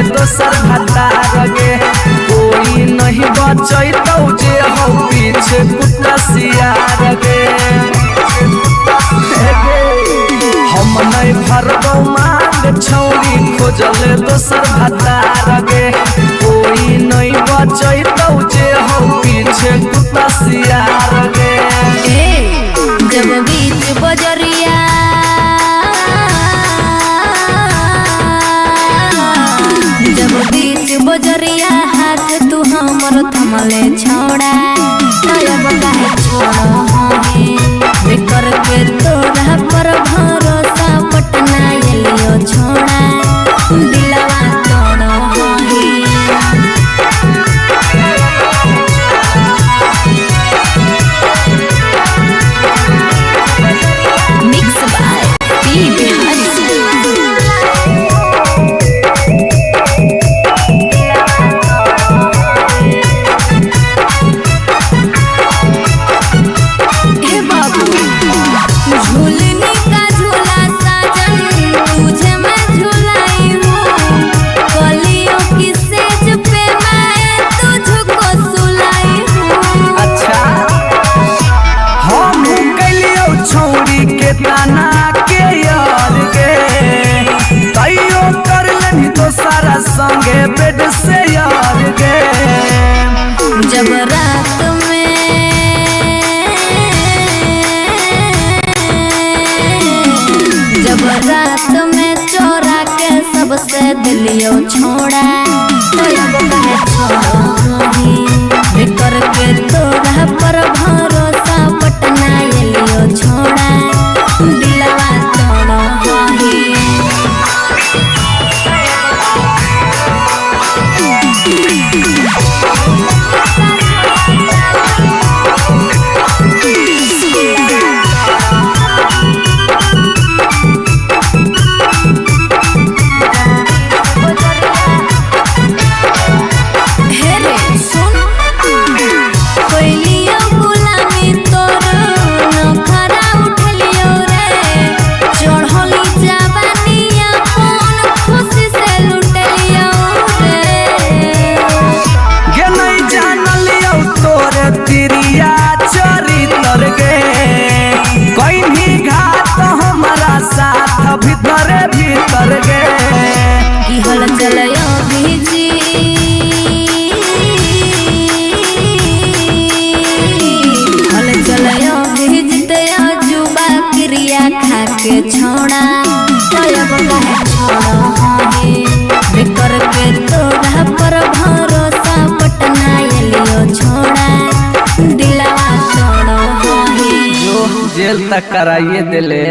दोसर भतार गे। कोई नहीं बचैतौ जे हौ पीछे कुत्ता सियार गे। हम नहीं भरबौ मांग छौरी खोजल दोसर भतार गे। कोई नहीं बचैतौ जे हौ पीछे कुत्ता सियार गे। जब बीच बजरिया बजरिया हाथ तू हमर थमले छोड़ा तब काहे छोड़ बेकर के तोरा पर भरोसा पटना एलियो छोड़ा दिलवा तोड़ मिक्स बाय पी बिहारी। संगे बेड से यार गे। जब रात में चोरा के सबसे दिलियो छोड़ा बेकर के तोरा पर भरोसा पटना एलियो छोड़ा दिलवा तोड़ के छोड़ा बेकर के तोरा पर भरोसा पटना एलियो छोड़ा दिलवा तोड़ जो जेल तक कराइए दिले।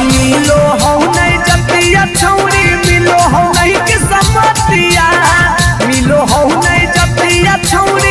मिलो हो नहीं जतिया छौरी मिलो हो नहीं किस्मतिया मिलो हो नहीं जतिया छौरी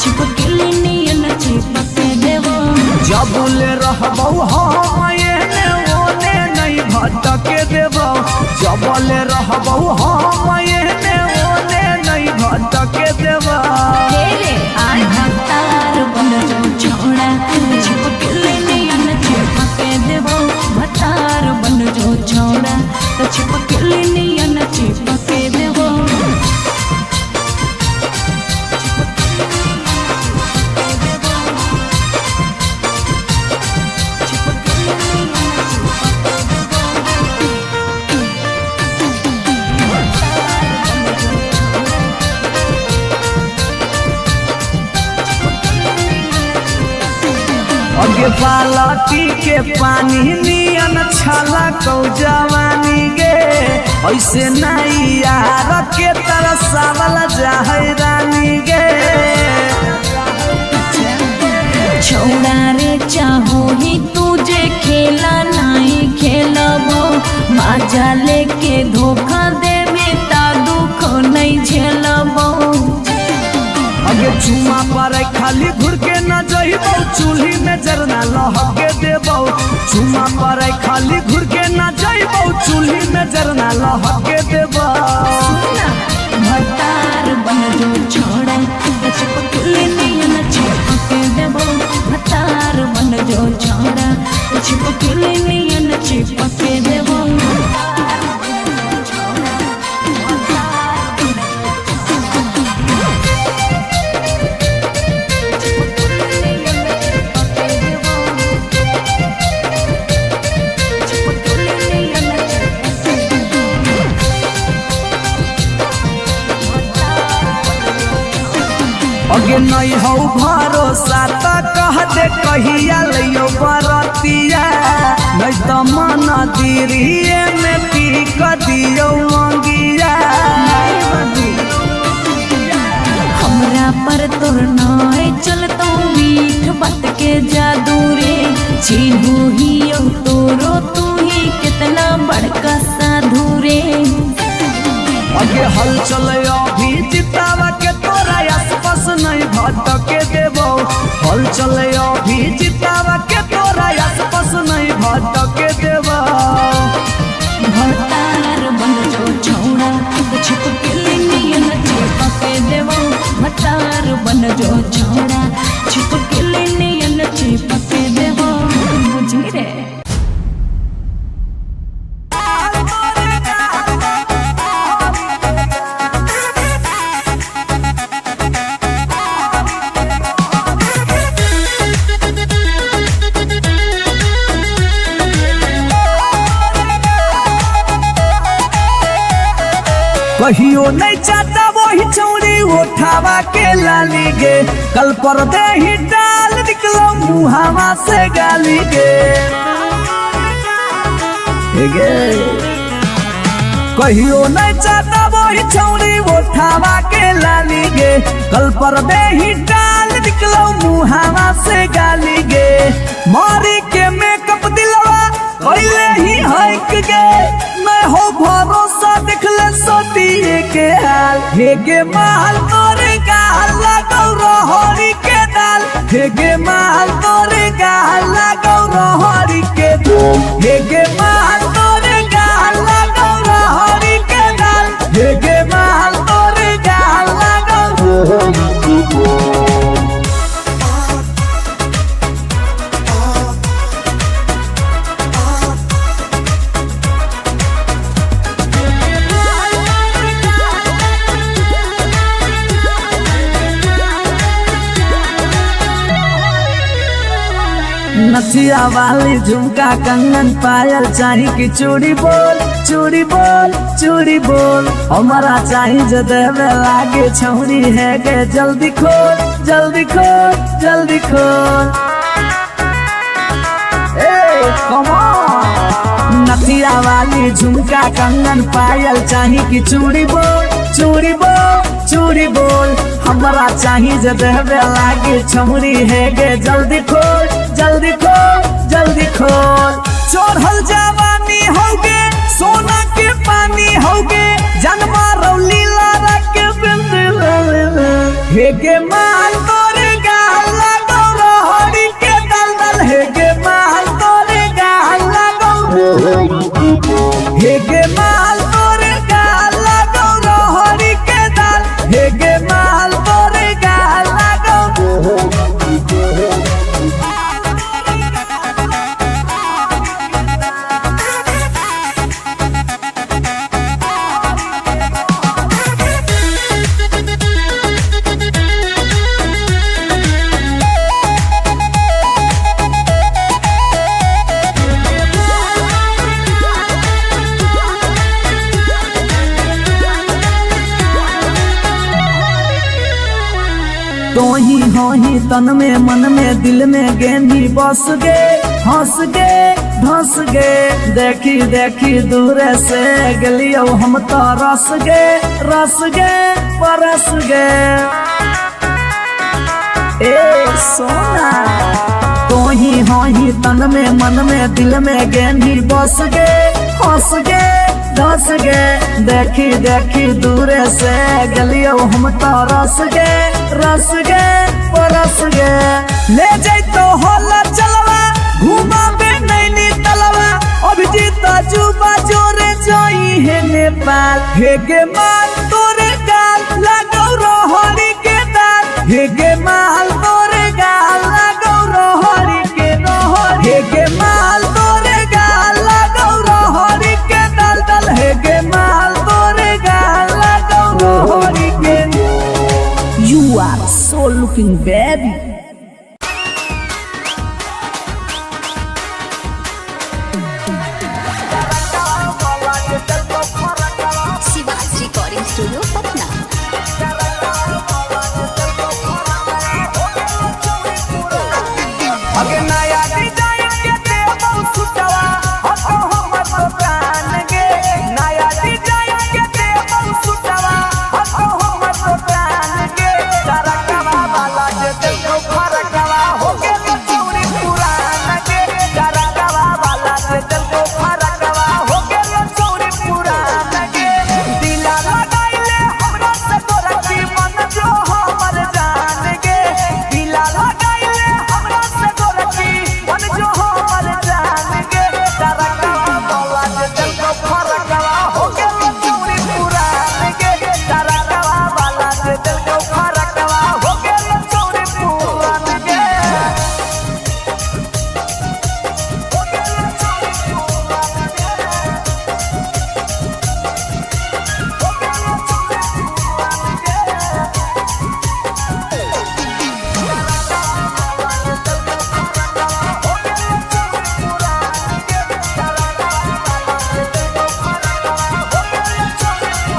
चिपकली नियन चिपके देबो जबले रहबौ हम एने ओने नहीं भटके देबौ जबले रहबौ हम एने ओने नहीं भटके देबौ रे आय भतार बन जो छोड़ा चिपकली नियन चिपके देबो भतार बन जो छोड़ा तो चिपकली नियन चिपके देबो अगे बालटी के पानी नियन छला कौ जवानी गे ऐसे नहीं यार के तरह सावल जाहै रानी गे छोड़ा रे चाहो ही तुझे खेला नहीं खेलबो मजा लेके धोखा देवे ता दुख नहीं झेलबो अगे चुमा पर खाली घुर के न जइबौ चूल्ही में जरना लहके देबौ चुमा पर खाली घुर के न जइबौ चूल्ही में जरना लहके देबौ भतार बन जो छोड़ा चिपकली नियन चिपके देबो भतार बन जो छोड़ा चिपकली नियन चिपके देबो अगे नहीं हो भरोसा त कह दे कहिया लियो बरतिया नहीं तो मन दिरिए में पी क दियो मंगिया हमरा पर तोर नाय चलतो मीठ बात के जादू रे चिन्हू ही तोरो तू ही कितना बड़का साधु रे अगे हल चले अभी जितावा के तोरा आसपास नहीं भटके देबो हल चले अभी जितावा के तोरा आसपास नहीं भटके देबो भतार बन जो छोड़ा चिपकली नियन चिपके देबो भतार बन जो छोड़ा चिपकली नियन चिपके देबो बुझी रे कहियो नहीं चाहता वही चौड़ी उठावा के लाली गे कल पर दे ही डाल निकलो मुहावा से गाली गे कहियो नहीं चाहता वही चौड़ी उठावा के लाली गे कल पर दे ही डाल निकलो मुहावा से गाली गे मारी के मेकअप दिलवा पहले ही हक गे मैं हो भरोसा दिखले सोतिए के हाल हेगे माल तोरे गाल लगौ रहरी के दाल हेगे माल तोरे गाल लगौ रहरी के दाल हेगे माल तोरे गाल लगौ रहरी के दाल हेगे माल तोरे गाल लगौ रहरी के दाल नथिया वाली झुमका कंगन पायल चाही कि चूड़ी बोल चूड़ी बोल चूड़ी बोल हमारा चाही जो देवे लागे छौरी है गे जल्दी खोल जल्दी खोल जल्दी खोल कम ऑन नथिया वाली झुमका कंगन पायल चाही कि चूड़ी बोल चूड़ी बोल चूड़ी बोल हमारा चाही जो देवे लागे छौरी है गे जल्दी खोल जल्दी खोल जल्दी खोल चढ़ल जवानी होगे सोना के पानी होगे जन्मा रौली लारा के बिंद हेगे माल तोरे तो ही हो ही तन में मन में दिल में गेंदी बस गे हंस गे धस गे देखी देखी दूर से गलियो हम तो रस गे परस गे ए सोना तो ही हो ही तन में मन में दिल में गेंदी बस गे हंस गे धस गे देखी देखी दूर से गलियो हम तो रस गे परस गे ले जाई तो होला चलवा घुमा बे नैनी तलवा अभिजीत जुबा जोरे जोई है नेपाल हे गे माल तोरे गाल लगौ रोहरी के दाल हे गे माल तोरे गाल लगौ रोहरी के रोहरी हे गे माल तोरे गाल लगौ रोहरी के दाल दाल हे गे माल तोरे गाल लगौ रोहरी के You are so looking baby. Shivaj recording studio Patna. अगे नया डिजाइन के देबौ सुटवा हतो हमर दुकान गे नया डिजाइन के देबौ सुटवा हतो हमर दुकान गे तरकवा वाला जे देखो फरकवा हो गेल चौरी पुरान गे तरकवा वाला जे देखो फरकवा हो गेल चौरी पुरान गे दिला लगाइले हमरा से तोरा की मन जो हमर जान गे दिला लगाइले हमरा से तोरा की मन जो हमर जान गे तरकवा वाला जे देखो फरकवा हो गेल चौरी पुरान गे तरकवा वाला जे देखो फरकवा हो गेल चौरी पुरान गे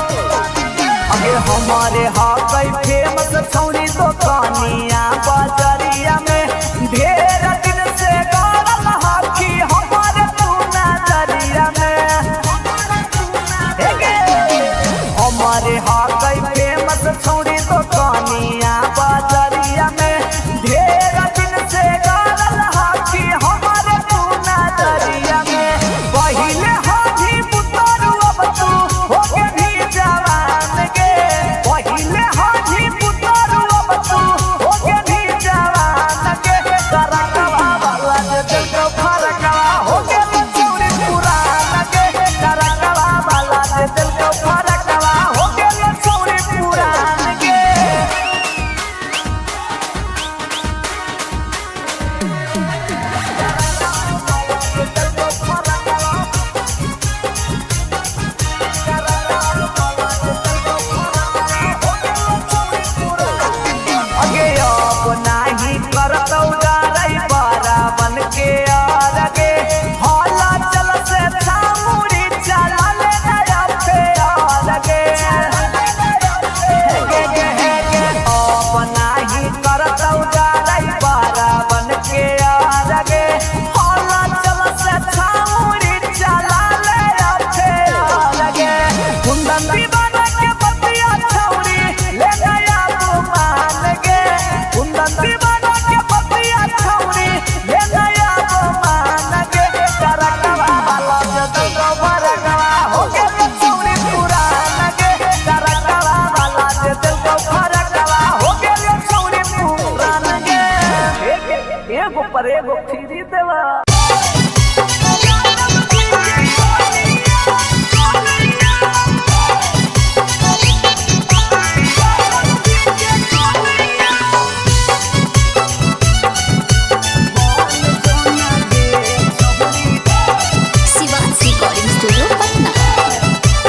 अगे हमारे हाकई फेमस छौरी दुकानिया बाजारिया में ढेर दिन से गाड़ल हाकी हमारे तू नजरिया में हे गे हमारे हाकई फेमस छौरी दुकानिया बाजारिया में ढेर दिन से गाड़ल हाकी हमारे तू नजरिया में पहिले हाथी पुतरू अब तू हो के भी जवान गे पहिले हाथी पुतरू अब तू हो के भी जवान गे तरकवा वाला जे देखो फरकवा हो गेल चौरी पुरान गे तरकवा वाला जे देखो फरकवा हो गेल चौरी पुरान गे अगे अब नाही करतौ डरै बारा बन के आगे हला चल से छामुरी चला ले नया पे आगे अब नाही करतौ डरै बारा बन के आगे हला चल से छामुरी चला ले नया पे आगे कुंदन दीवाना के बतिया छौरी ले नया मान गे कुंदन दीवाना के बतिया छौरी ले नया मान गे तरकवा वाला जे देखो फरकवा हो गेल चौरी पुरान गे तरकवा वाला जे देखो फरकवा हो गेल चौरी पुरान गे एगो पर एगो फ्री देवा शिवाज रिकॉर्डिंग स्टूडियो पटना।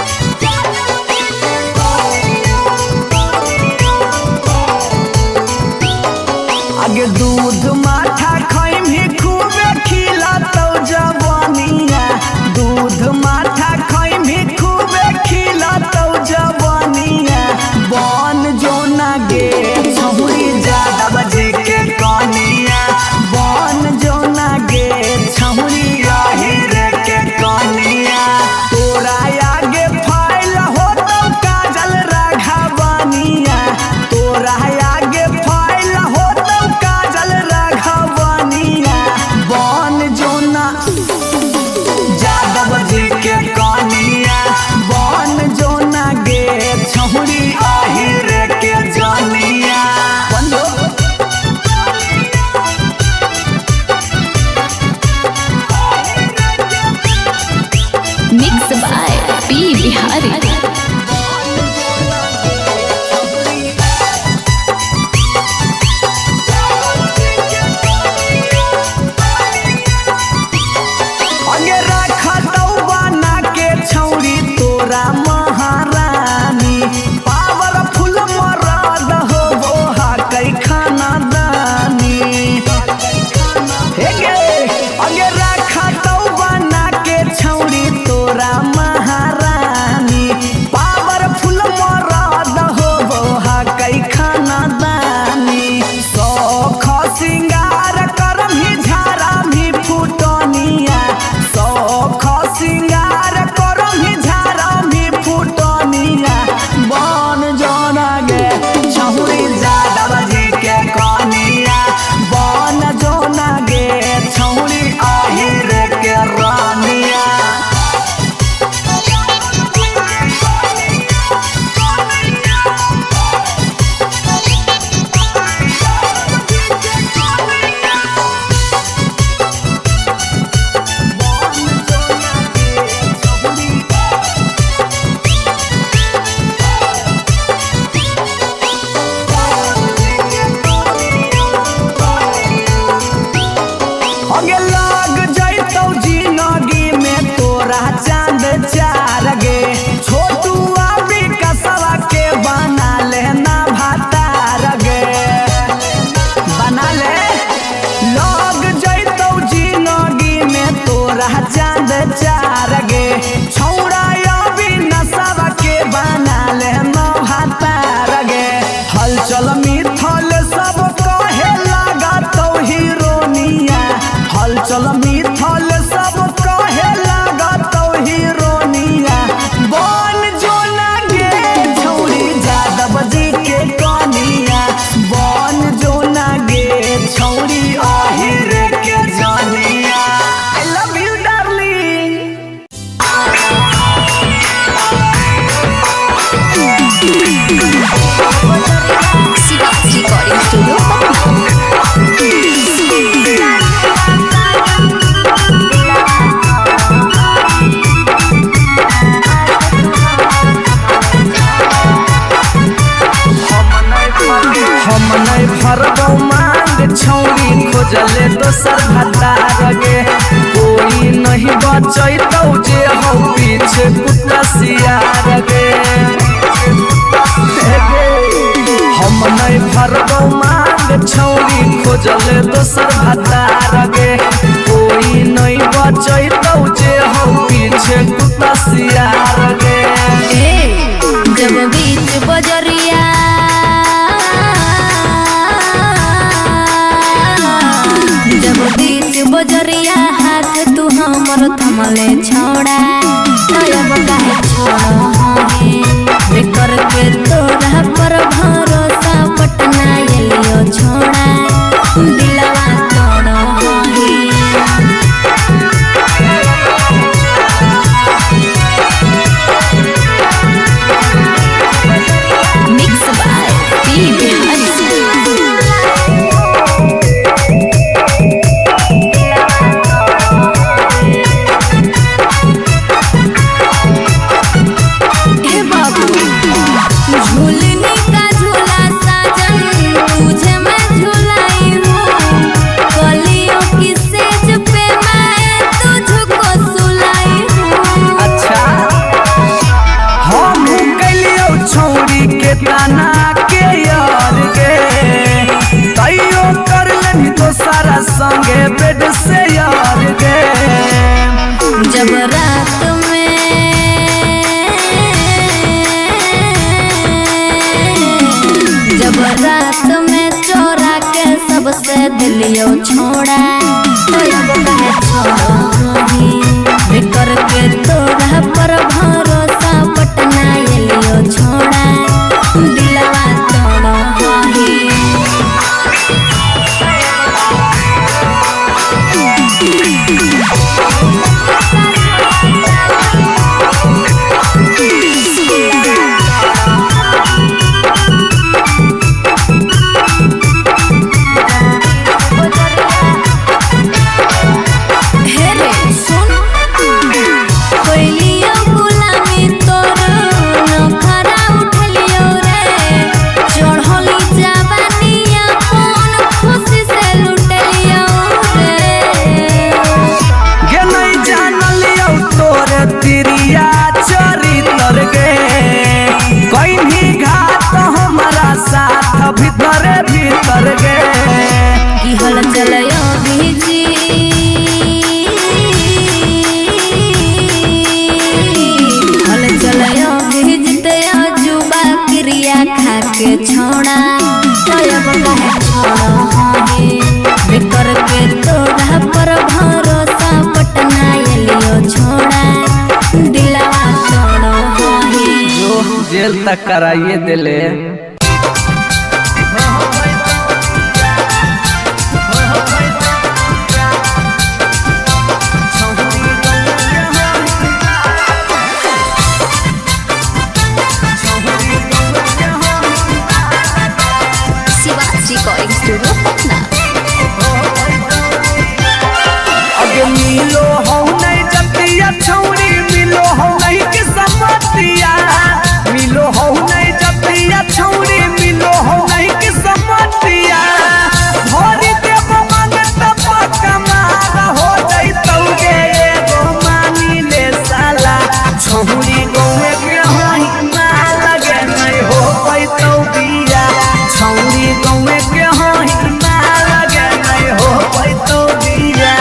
आगे दूध माठा खैम ही खूबे खिलातौ जवानिया दूध माठा खैम ही खूबे खिलातौ जवानिया बन जोना गे छौरी जा हम नहीं भरबो मांग छौरी खोजले दोसर भतार गे कोई नहीं बचैतौ जे हो पीछे कुत्ता सियार गे हम नहीं भरबो मांग छौरी खोजले दोसर भतार गे कोई नहीं बचैतौ जे हो पीछे कुत्ता सियार गे जब बीच बजरिया जब बीच बजरिया हाथ तू हमर थमले छोड़ा तब काहे छोड़ हे करके तोरा पर भरोसा पटना एलियो छोड़ा दिलवा तोड़ हे Mix by P. Bihari. हे बाबू झूलने का झूला साजन तुझे मैं झूलाई हूँ कलियों की सेज पे मैं तुझको सुलाई हूँ। अच्छा हम कलियो छौरी के ताना के यार गे तैयो कर लेनी तो सारा संगे बेड से यार गे जब रात में चोरा के सबसे दिलियो छोड़ा तो अब काहे छोड़ी करके तोरा पर भरोसा पटना एलियो छोड़ा दिलवा तोड़ हे रे सुन कोइलियो गुलामी तोर नखरा उठलियो रे चढ़ली जवानिया कौन खुशी से लुटलियो रे गे नहीं जानलियो तोरे तिरिया चरितर गे कहीं घाट हमारा साथ भीतर भीतर गे की हल चलयो भीजी हल चलयो भीजते जुबा क्रिया खा के छोड़ा तब काहे छोड़ हे करके तोरा पर भरोसा पटना एलियो छोड़ा दिलवा तोड़ हे जो जेल तक कराइए दिले शिवाजी रिकॉर्डिंग स्टूडियो पटना। अगे मिलो हो नहीं जतिया छौरी मिलो हो नहीं कि समतिया मिलो हो नहीं जतिया छौरी मिलो हो नहीं कि समतिया भरी देव मांगत पकमार हो जइतौ गे एगो मानी ले साला छौरी गौवे के होई माल गे नहीं हो पैतौ बिया छौरी गौवे के होई माल गे नहीं हो पैतौ बिया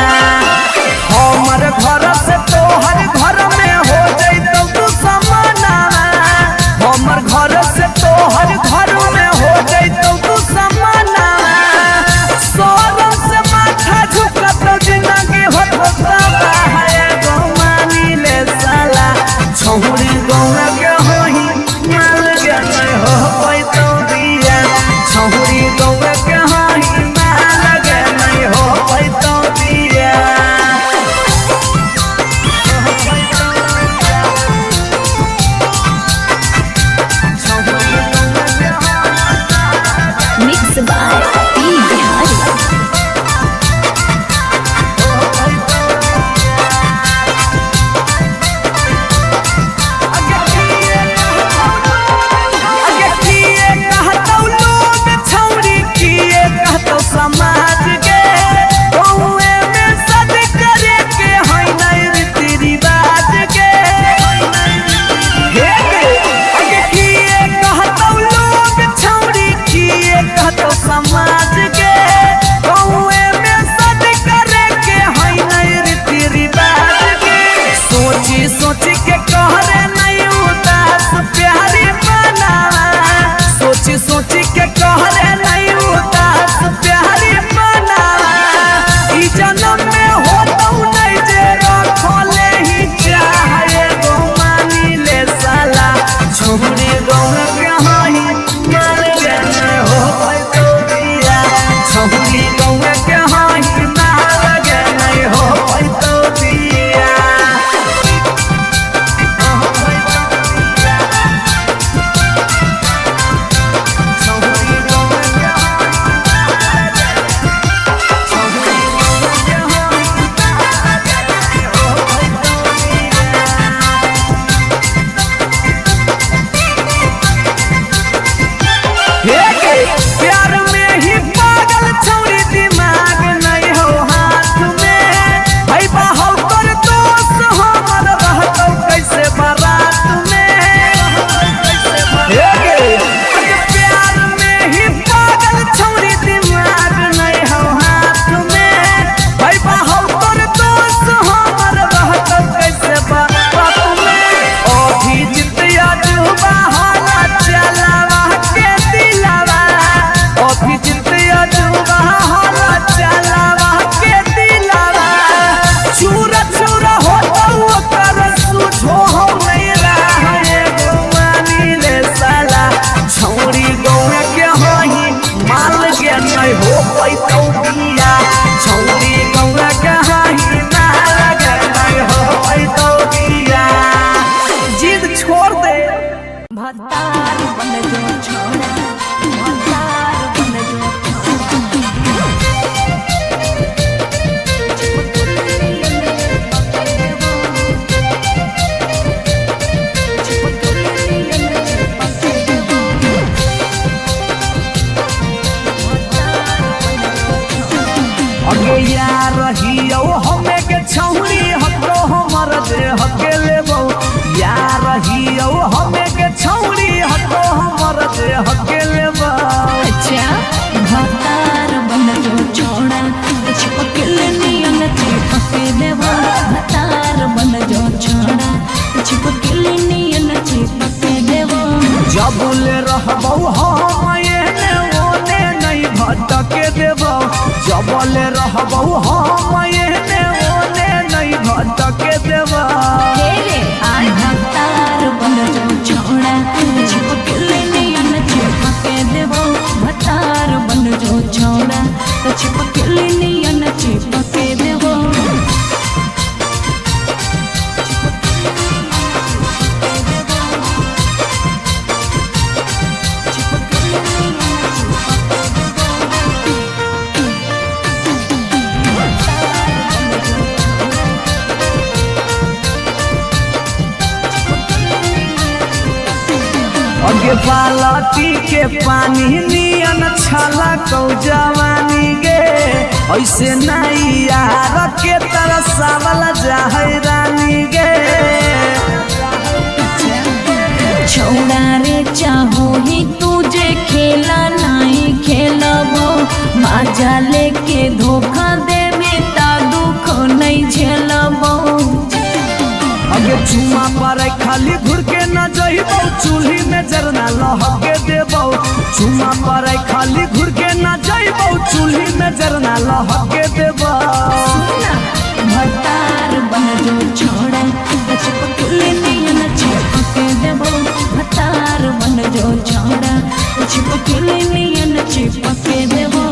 हमर घर से तोहर घर में हो जइतौ तू समाना हमर घर से तोहर घर में हो जइतौ तू समाना सोरम से माथा झुकतौ जिंदगी होता है गो मानी ले साला छौरी गौवा के होई माल गे नहीं हो पैतौ बिया छौरी गौवा के होई माल गे नहीं हो पैतौ बिया Mix by P. Bihari. अगे किए कहतौ लोग छौरी अजुबा होला चलावा के दिलावा चूरा चूरा होता ओकर सुझो हो नहीं रहा गुमानी ले साला छौरी गौरा के होई माल के नहीं हो पैतो बिया छौरी गौरा के होई माल के नहीं हो पैतो बिया जिद छोड़ दे भतार बन जो छोड़ा भतार बन जो अगे यार रहियो हमें के छौरी हतो हमर दे हके लेबो यार रहियो हमें के छौरी हतो हमर दे हके लेबो अच्छा भतार बन जो छोड़ा चिपकल नियन चिपके देबो भतार बन जो छोड़ा चिपकल नियन चिपके देबो जबले रहबो हम एने ओने नहीं भटके देबो जबले रहबो हम एने ओने नहीं भटके देबो तेरे आय भतार बन जो छोड़ा चिपकल नियन चिपके देबो भतार बन जो छोड़ा चिपकल नियन चिपके देबो अगे बालटी के पानी नियन छला कौ जवानी गे ऐसे नहीं यार के तरसावल जाहै रानी गे छोड़ा रे चाहो ही तुझे खेला नहीं खेलबो माजा लेके धोखा देवे ता दुख नहीं झेलबो अगे चुमा पर खाली घुर के न जइबो चूल्ही में जरना लहके देबो चुमा पर खाली घुर के न जइबो चूल्ही में जरना लहके देबो भतार बन जो छोड़ा चिपकल नियन चिपके देबो भतार बन जो छोड़ा चिपकल नियन चिपके देबो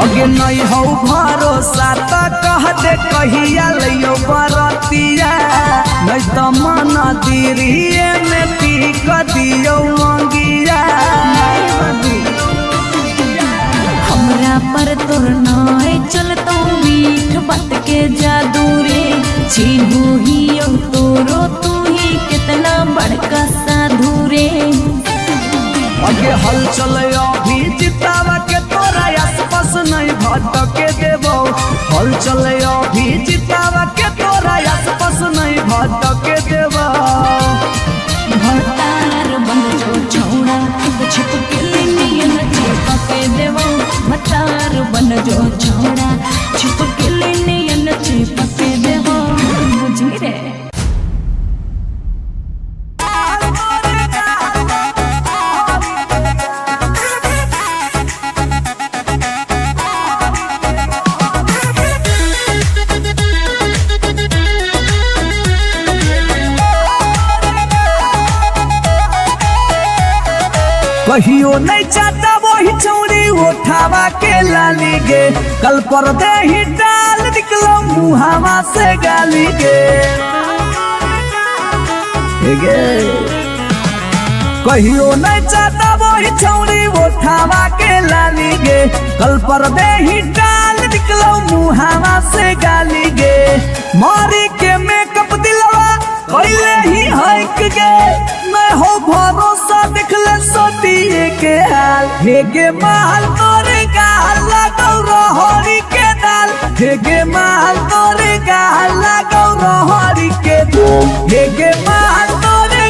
अगे नहीं हो भरोसा तो कह दे कहिया लियो बरतिया नहीं तो मन दिरिए में पीक दियो मंगिया हमरा पर तोर नाय चलतो मीठ बात के जादू रे चिन्हू ही तोरो तू ही कितना बड़का साधु रे अगे हल चले अभी जितावा के तोरा आसपास नहीं भटके देबो हल चले अभी जितावा के तोरा आसपास नहीं भटके देबो भतार बन जो छोड़ा चिपकल नियन चिपके देबो भतार बन जो छोड़ा चिपकल नियन चिपके देबो बुझी रे कहियो नहीं चाहता वही चौड़ी उठावा के लाली गे कल पर दे ही डाल निकलो मुहावा से गाली गे कहियो नहीं चाहता वही चौड़ी उठावा के लाली गे कल पर दे ही डाल निकलो मुहावा से गाली गे मारी के मेकअप दिलवा कैले ही हक गे मैं हो भरोसा दिखले सोतिए के हाल हेगे माल तोरे गाल लगौ रहरी के दाल हेगे माल तोरे गाल लगौ रहरी के दाल हेगे माल तोरे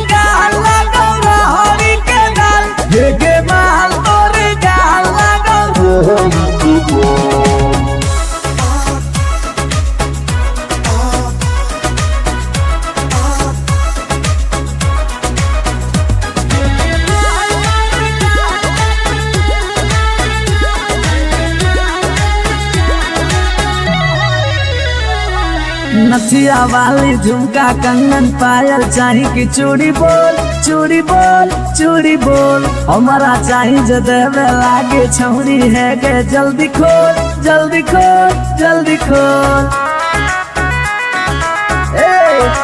नथिया वाली झुमका कंगन पायल चाही कि चूड़ी बोल चूड़ी बोल चूड़ी बोल हमारा चाही जो देवे लागे छौरी है गे जल्दी खोल जल्दी खोल जल्दी खोल।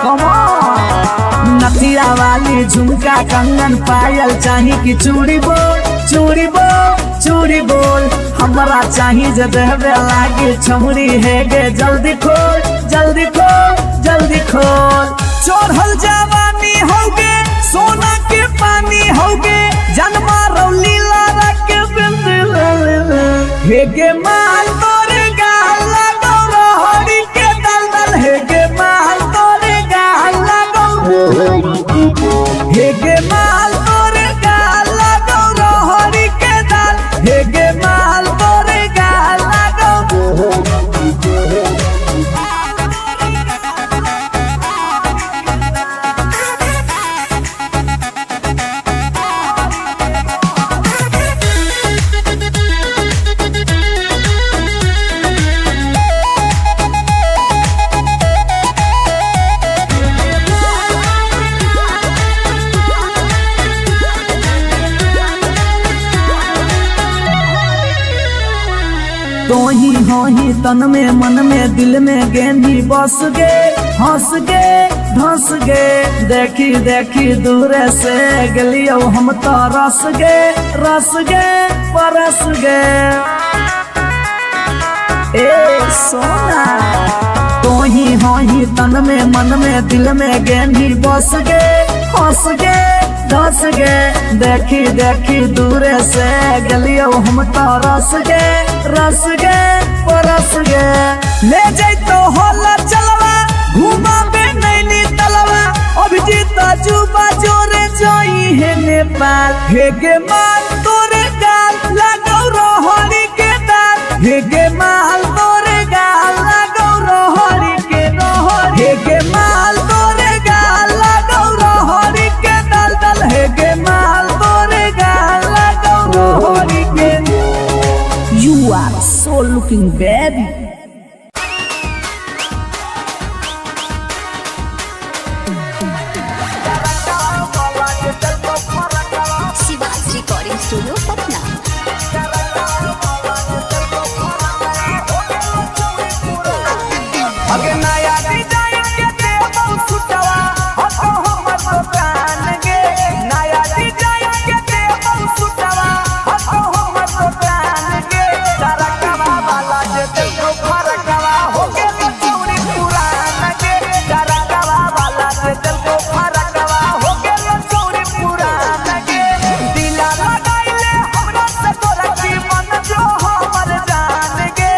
Come on। नथिया वाली झुमका कंगन पायल चाही कि चूड़ी बोल चूड़ी बोल चूड़ी बोल हमारा चाही जो देवे लागे छौरी है गे जल्दी खोल जल्दी खोल जल्दी खोल। चढ़ल जवानी होगे सोना के पानी होगे जन्मा रौली लारा के बिंद हेगे माल तोरे गाल लगो रोहड़ी के दलदल हेगे माल तोरे गाल लगो हेगे माल तोरे गाल लगो रोहड़ी के दल हेगे माल तोरे गाल लगो। तोही होही तन में मन में दिल में गेंदी बस गे हंस गे धंस गे देखी देखी दूर से गलियो हम तो रस गे परस गे। ए सोना तोही होही तन में मन में दिल में गेंदी बस गे हंस गे धंस गे देखी देखी दूर से गलियो हम तो रस गे परस गे। ले जैतो होला चलवा घुमा बे नैनी तलवा अभिजीत जुबा जोरे जोई है नेपाल हेगे माल तोरे गाल लगो रोहड़ी के दाल हेगे माल तोरे गाल लगो रोहड़ी के हेगे माल तोरे गाल लगो रोहड़ी के दल दल हेगे माल तोरे गाल लगो रोहड़ी के। You are so looking baby। Shivaj recording studio Patna. अगे नया डिजाइन के देबो सुटवा हतो हमर दुकान गे नया डिजाइन के देबो सुटवा हतो हमर दुकान गे तरकवा वाला जे देखो फरकवा हो गेल चौरी पुरान गे तरकवा वाला जे देखो फरकवा हो गेल चौरी पुरान गे दिला लगाइले हमरा से तोरा की मन जो हमर जान गे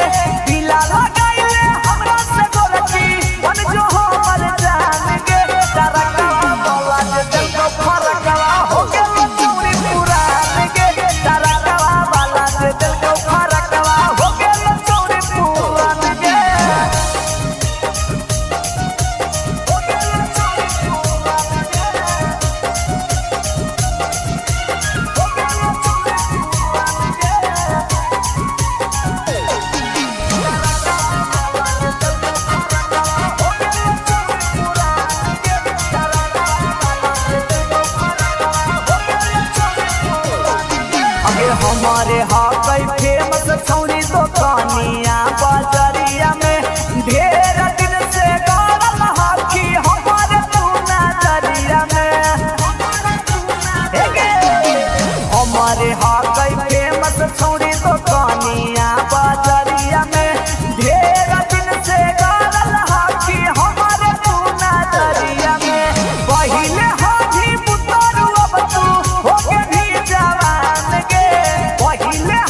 दिला लगाइले हमरा से तोरा की मन जो हमर जान गे तरकवा वाला जे देखो फरकवा हो गेल चौरी पुरान गे तरकवा वाला जे देखो फरकवा हो गेल चौरी पुरान गे हो गेल चौरी अगे हमारे हाकई फेमस छौरी दुकानिया बाजरिया में ढेर दिन से गाड़ल हाकी हमारे पूना दरिया में हमारे हाकई फेमस छौरी दुकानिया बाजरिया में ढेर दिन से गाड़ल हाकी हमारे पूना दरिया में पहिले हाथी पुतरू अब तू होके भी जवान गे पहिले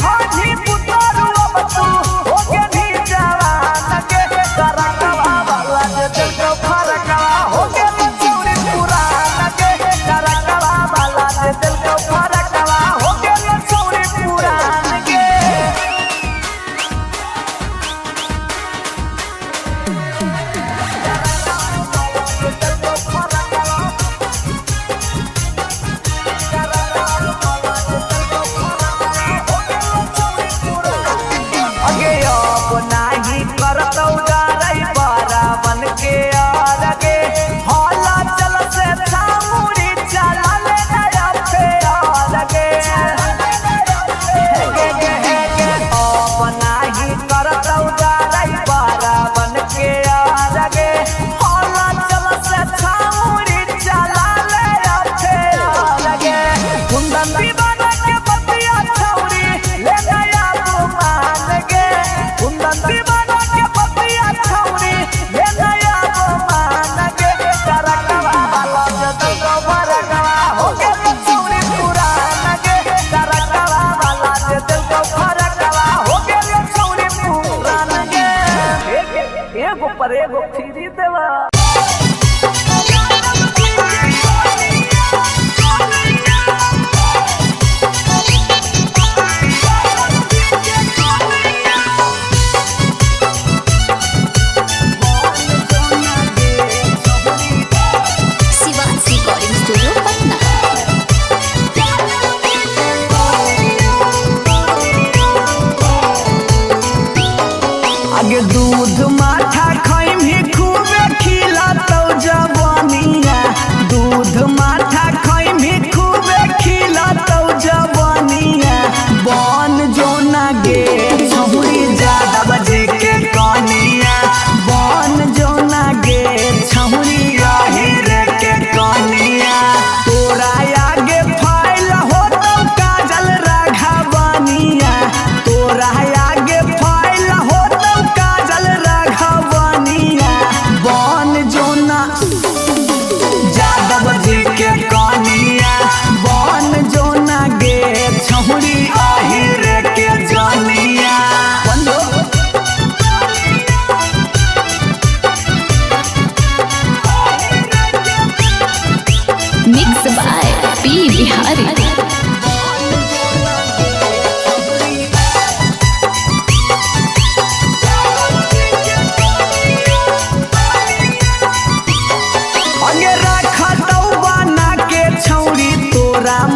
मिक्स बाय पी बिहारी।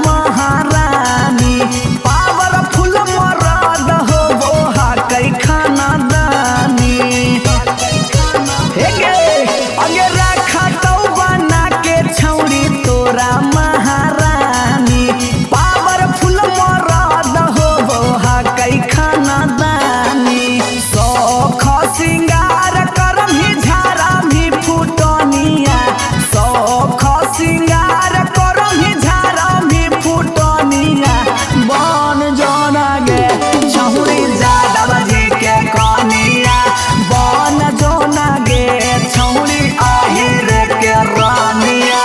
महारानी पावरफुल मरद हो वो कई खाना दानी अगे रखा तो बना के छौरी तोरा महारानी पावरफुल मरद हो वो कई खाना दानी सौख सिंगार करम ही झारा भी फुटनिया सौख सिंगार करम ही झारा भी फुटनिया बन जोना गे छौरी जादव जी के कनिया बन जोना गे छौरी आहिर के रानिया।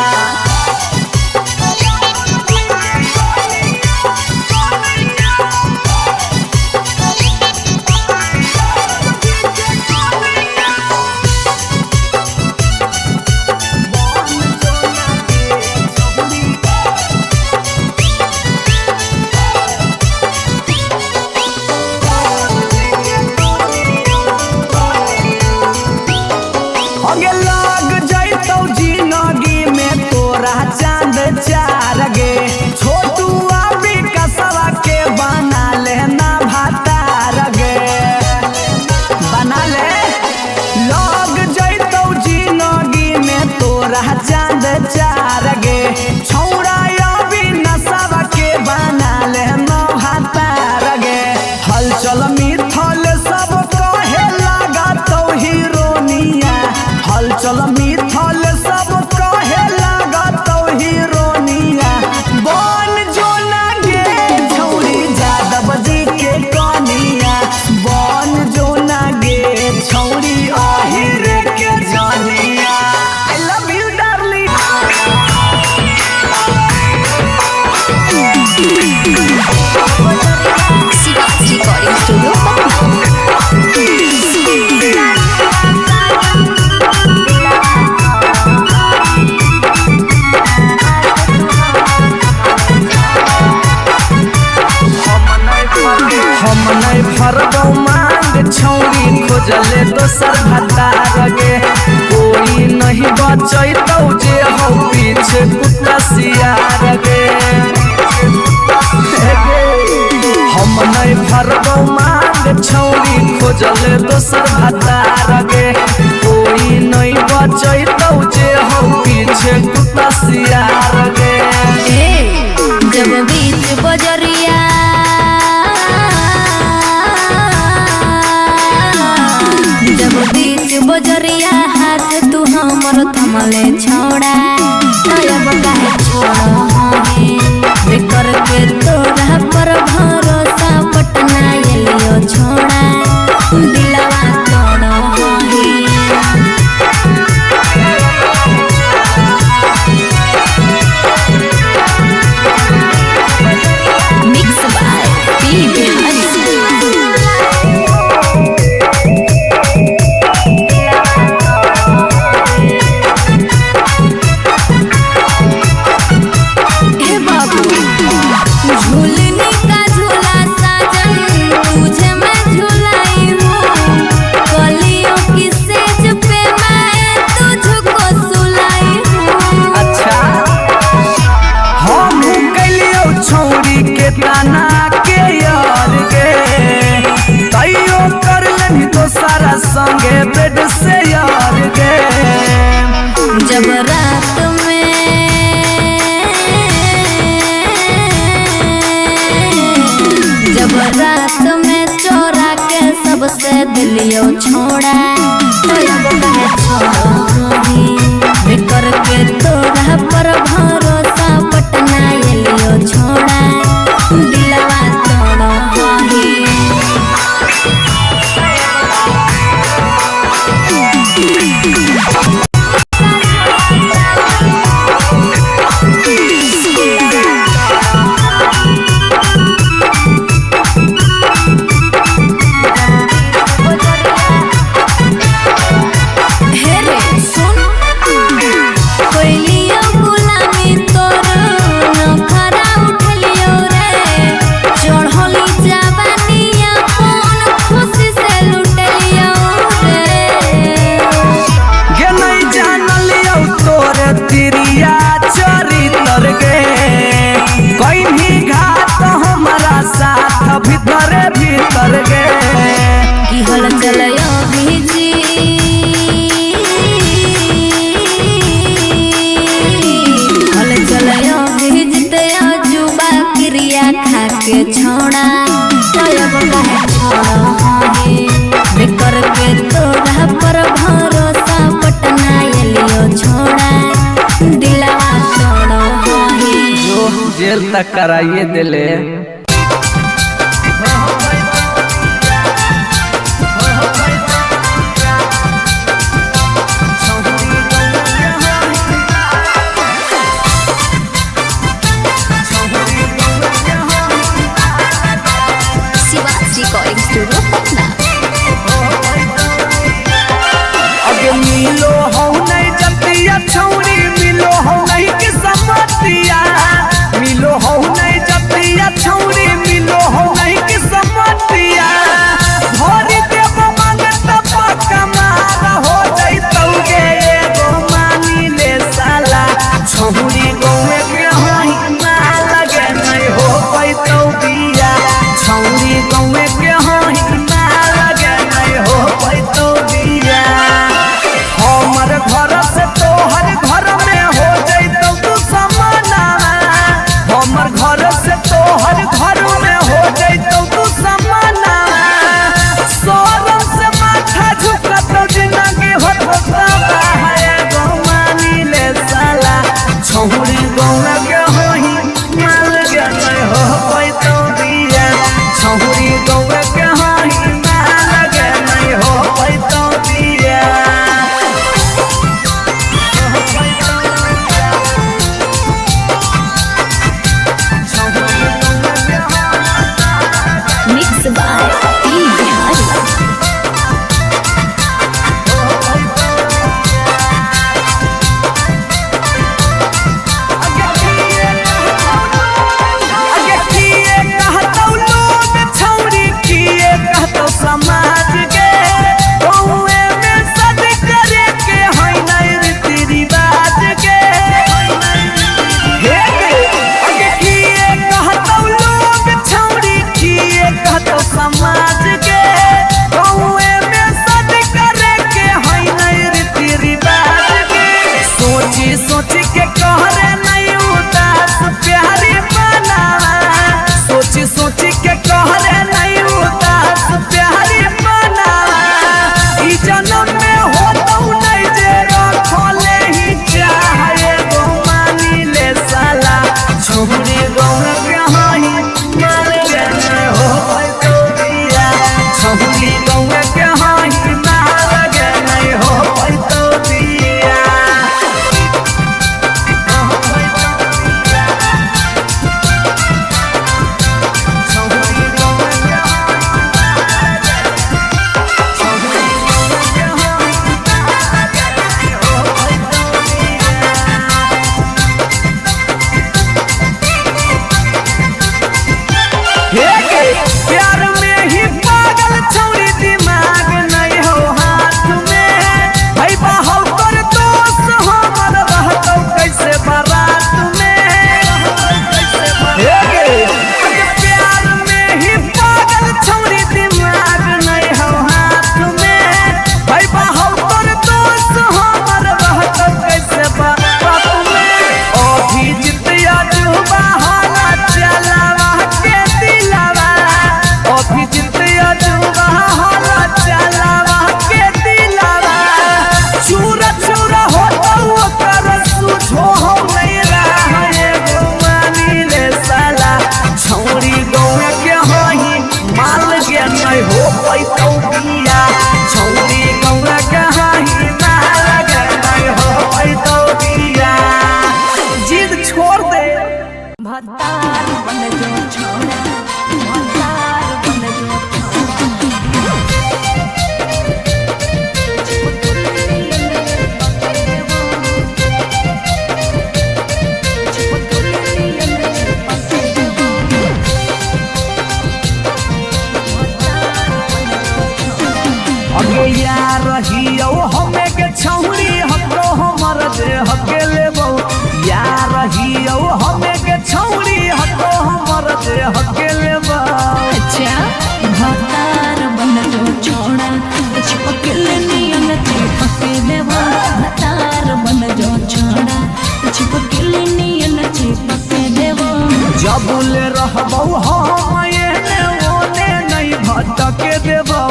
अगे लग जैतौ जिंदगी में तोरा चांद चार गे छोटू अभी कसवा के बना लेना भातार गे बना ले लग जैतौ जिंदगी में तोरा चांद चार गे छौड़ा अभी नसवा के बना लेना भातार गे हलचल मिथल सब कहे लागतौ हीरोनिया हलचल मिथल सब कहे लागतौ हीरोनिया बन जोना गे छौरी जादव जी के कनिया बन जोना गे छौरी आहिर के जानिया। I love you darling. Shivaj recording studio Patna. हम नहीं फरबौ मांग छौरी खोजले दोसर भतार गे कोई नहीं बचैतौ जे हो पीछे कुत्ता सियार गे हम नहीं फरबौ मांग छौरी खोजले दोसर भतार गे कोई नहीं बचैतौ जे हो पीछे कुत्ता सियार गे। जब बीच बजरिया जब बीच बजरिया हाथ तू हमर थमले छोड़ा तब काहे छोड़ करके तोरा पर भरोसा पटना एलियो छोड़ा दिलवा तोड़ मिक्स बाय पी बिहारी। झूलने का झूला साजन तुझे मैं झूलाई हूँ कलियों की सेज पे मैं तुझको सुलाई हूँ। अच्छा हम कलियो छौरी के ताना के यार गे तैयो कर लेनी तो सारा संगे बेड से यार गे जब रात में चोरा के सबसे दिलियो छोड़ा करके तोरा पर भरोसा पटना एलियो छोड़ा दिलवा तोड़ जेल तक कराइए दिले। Shivaji recording studio Patna. अगे मिलो हो नहीं जतिया छौरी, मिलो हो नहीं कि समतिया, मिलो हो नहीं जतिया छौरी, मिलो हो नहीं कि समतिया। भरी देव मांगत पक्का मार हो जैतौगे एगो मानी ले साला। छौरी गौवे के हई मार लगे नहीं हो पैतौ बिया, छौरी गौवे के हई मार लगे नहीं हो पैतौ बिया। हमर घर से तोहर घर में हो जैतौ तू समाना, हमर घर से तोहर घर में हो जैतौ तू समाना। सोरम से माथा झुकत जिंदगी होत है गो मानी ले साला। छौरी गौवा के होई माल के नहीं हो पैतौ बिया, छौरी गौवा के होई माल के नहीं हो पैतौ बिया। Mix by P Bihari. समाज के गौए में सद करे के है नहीं रीति रिवाज के। हे अगे किए कहतौ लोग छौरी, किए कहतौ समाज के गौए में सद करे के है नहीं रीति रिवाज के। सोची सोची के कहरे नहीं उदास प्यारी बनावा, सोची सोची के कहरे नहीं उदास प्यारी बनावा। ई जन्म में होतौ नहीं जे रखले ही चाहे गो मानी ले साला। छौरी गौवा के हई मार के नहीं हो पैतौ बिया, छौरी गौवा के हई मार के नहीं हो पैतौ बिया। प्यार में ही पागल छौरी, दिमाग नहीं हो हाथ में। भाई बाहौ कर दोस्त हमर रहतौ कैसे बारात में। प्यार में ही पागल छौरी, दिमाग नहीं हो हाथ में। भाई बाहौ कर दोस्त हमर रहतौ कैसे बारात में। अभिजीत अजूबा हाला चलावा के दिलावा, अभिजीत अजूबा हाला चलावा के दिलावा। चूर चूर होतौ ओकर सुझो हो नहीं रहा एगो मानी ले साला। छौरी गौवा के हई माल के नहीं हो पैतौ बिया, छौरी गौवा के हई माल के नहीं हो पैतौ बिया। जिद छोड़ दे। भतार बन जो छोड़ा, भतार बन जो अगे यार रहियो हमें के छौरी, हमरो हमर दे हके लेबो। यार रहियो हमें के छौरी, हमरो हमर दे हके लेबो। अच्छा भतार बन जो छोड़ा, चिपकल नियन चिपके देवा। भतार बन जो छोड़ा, चिपकल नियन चिपके देवा। जबुले रहबौ हम एने ओने नहीं भटके देबौ,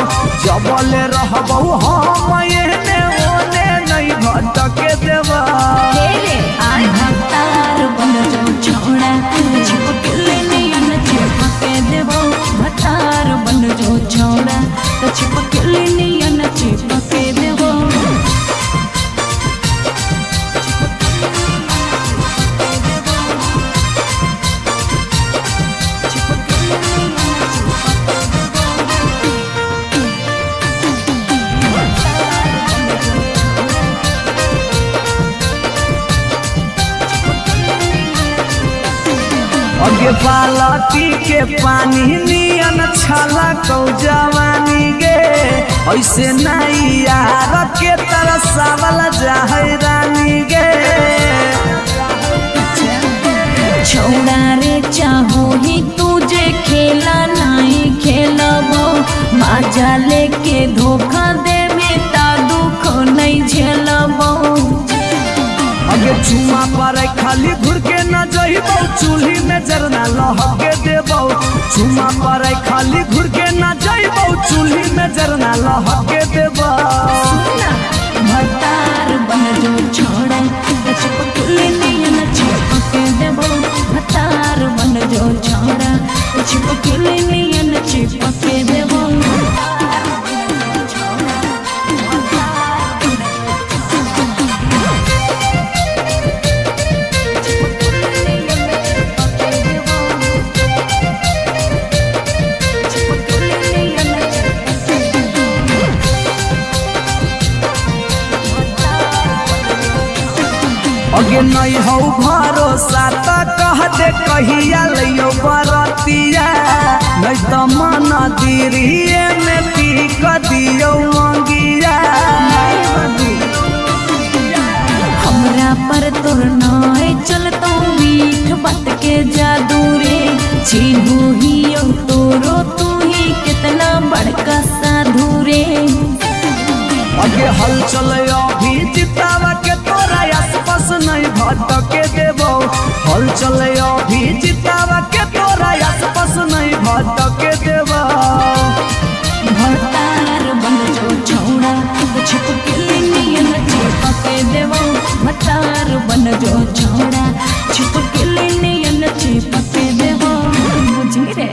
जबले रहबौ हम एने ओने नहीं भटके देबौ। भतार बन जो छोड़ा, अगे बालटी के पानी नियन छला कौ जवानी गे ऐसे नहीं यार के तरसावल जाहे रानी गे छौड़ा रे चाहो ही तुझे खेला नहीं खेलबो माजा लेके धोखा दे में ता दुख नहीं झेलबो अगे चुमा पर खाली घुर के न जइबो चूल्ही में जरना लहके देबो चुमा पर खाली घुर के न जइबो चूल्ही में जरना लहके देबो भतार बन जो छोड़ा चिपकली नियन चिपके देबो भतार बन जो छोड़ा चिपकली नियन चिपके देबो अगे नहीं हो भरोसा त कह दे कहिया लियो बरतिया नहीं तो मन दिरिए में पीक दियो मंगिया हमरा पर तोर नाय चलतो मीठ बात के जादू रे छीनू ही तोरो तू ही कितना बड़का साधु रे अगे हल चले अभी जितावा के तोरा आसपास नहीं भटके देबो हल चले अभी जितावा के तोरा आसपास नहीं भटके देबो भतार बन जो छौड़ा छिपकली नियन चिपके देबो भतार बन जो छौड़ा छिपकली नियन चिपके देबो बुझी रे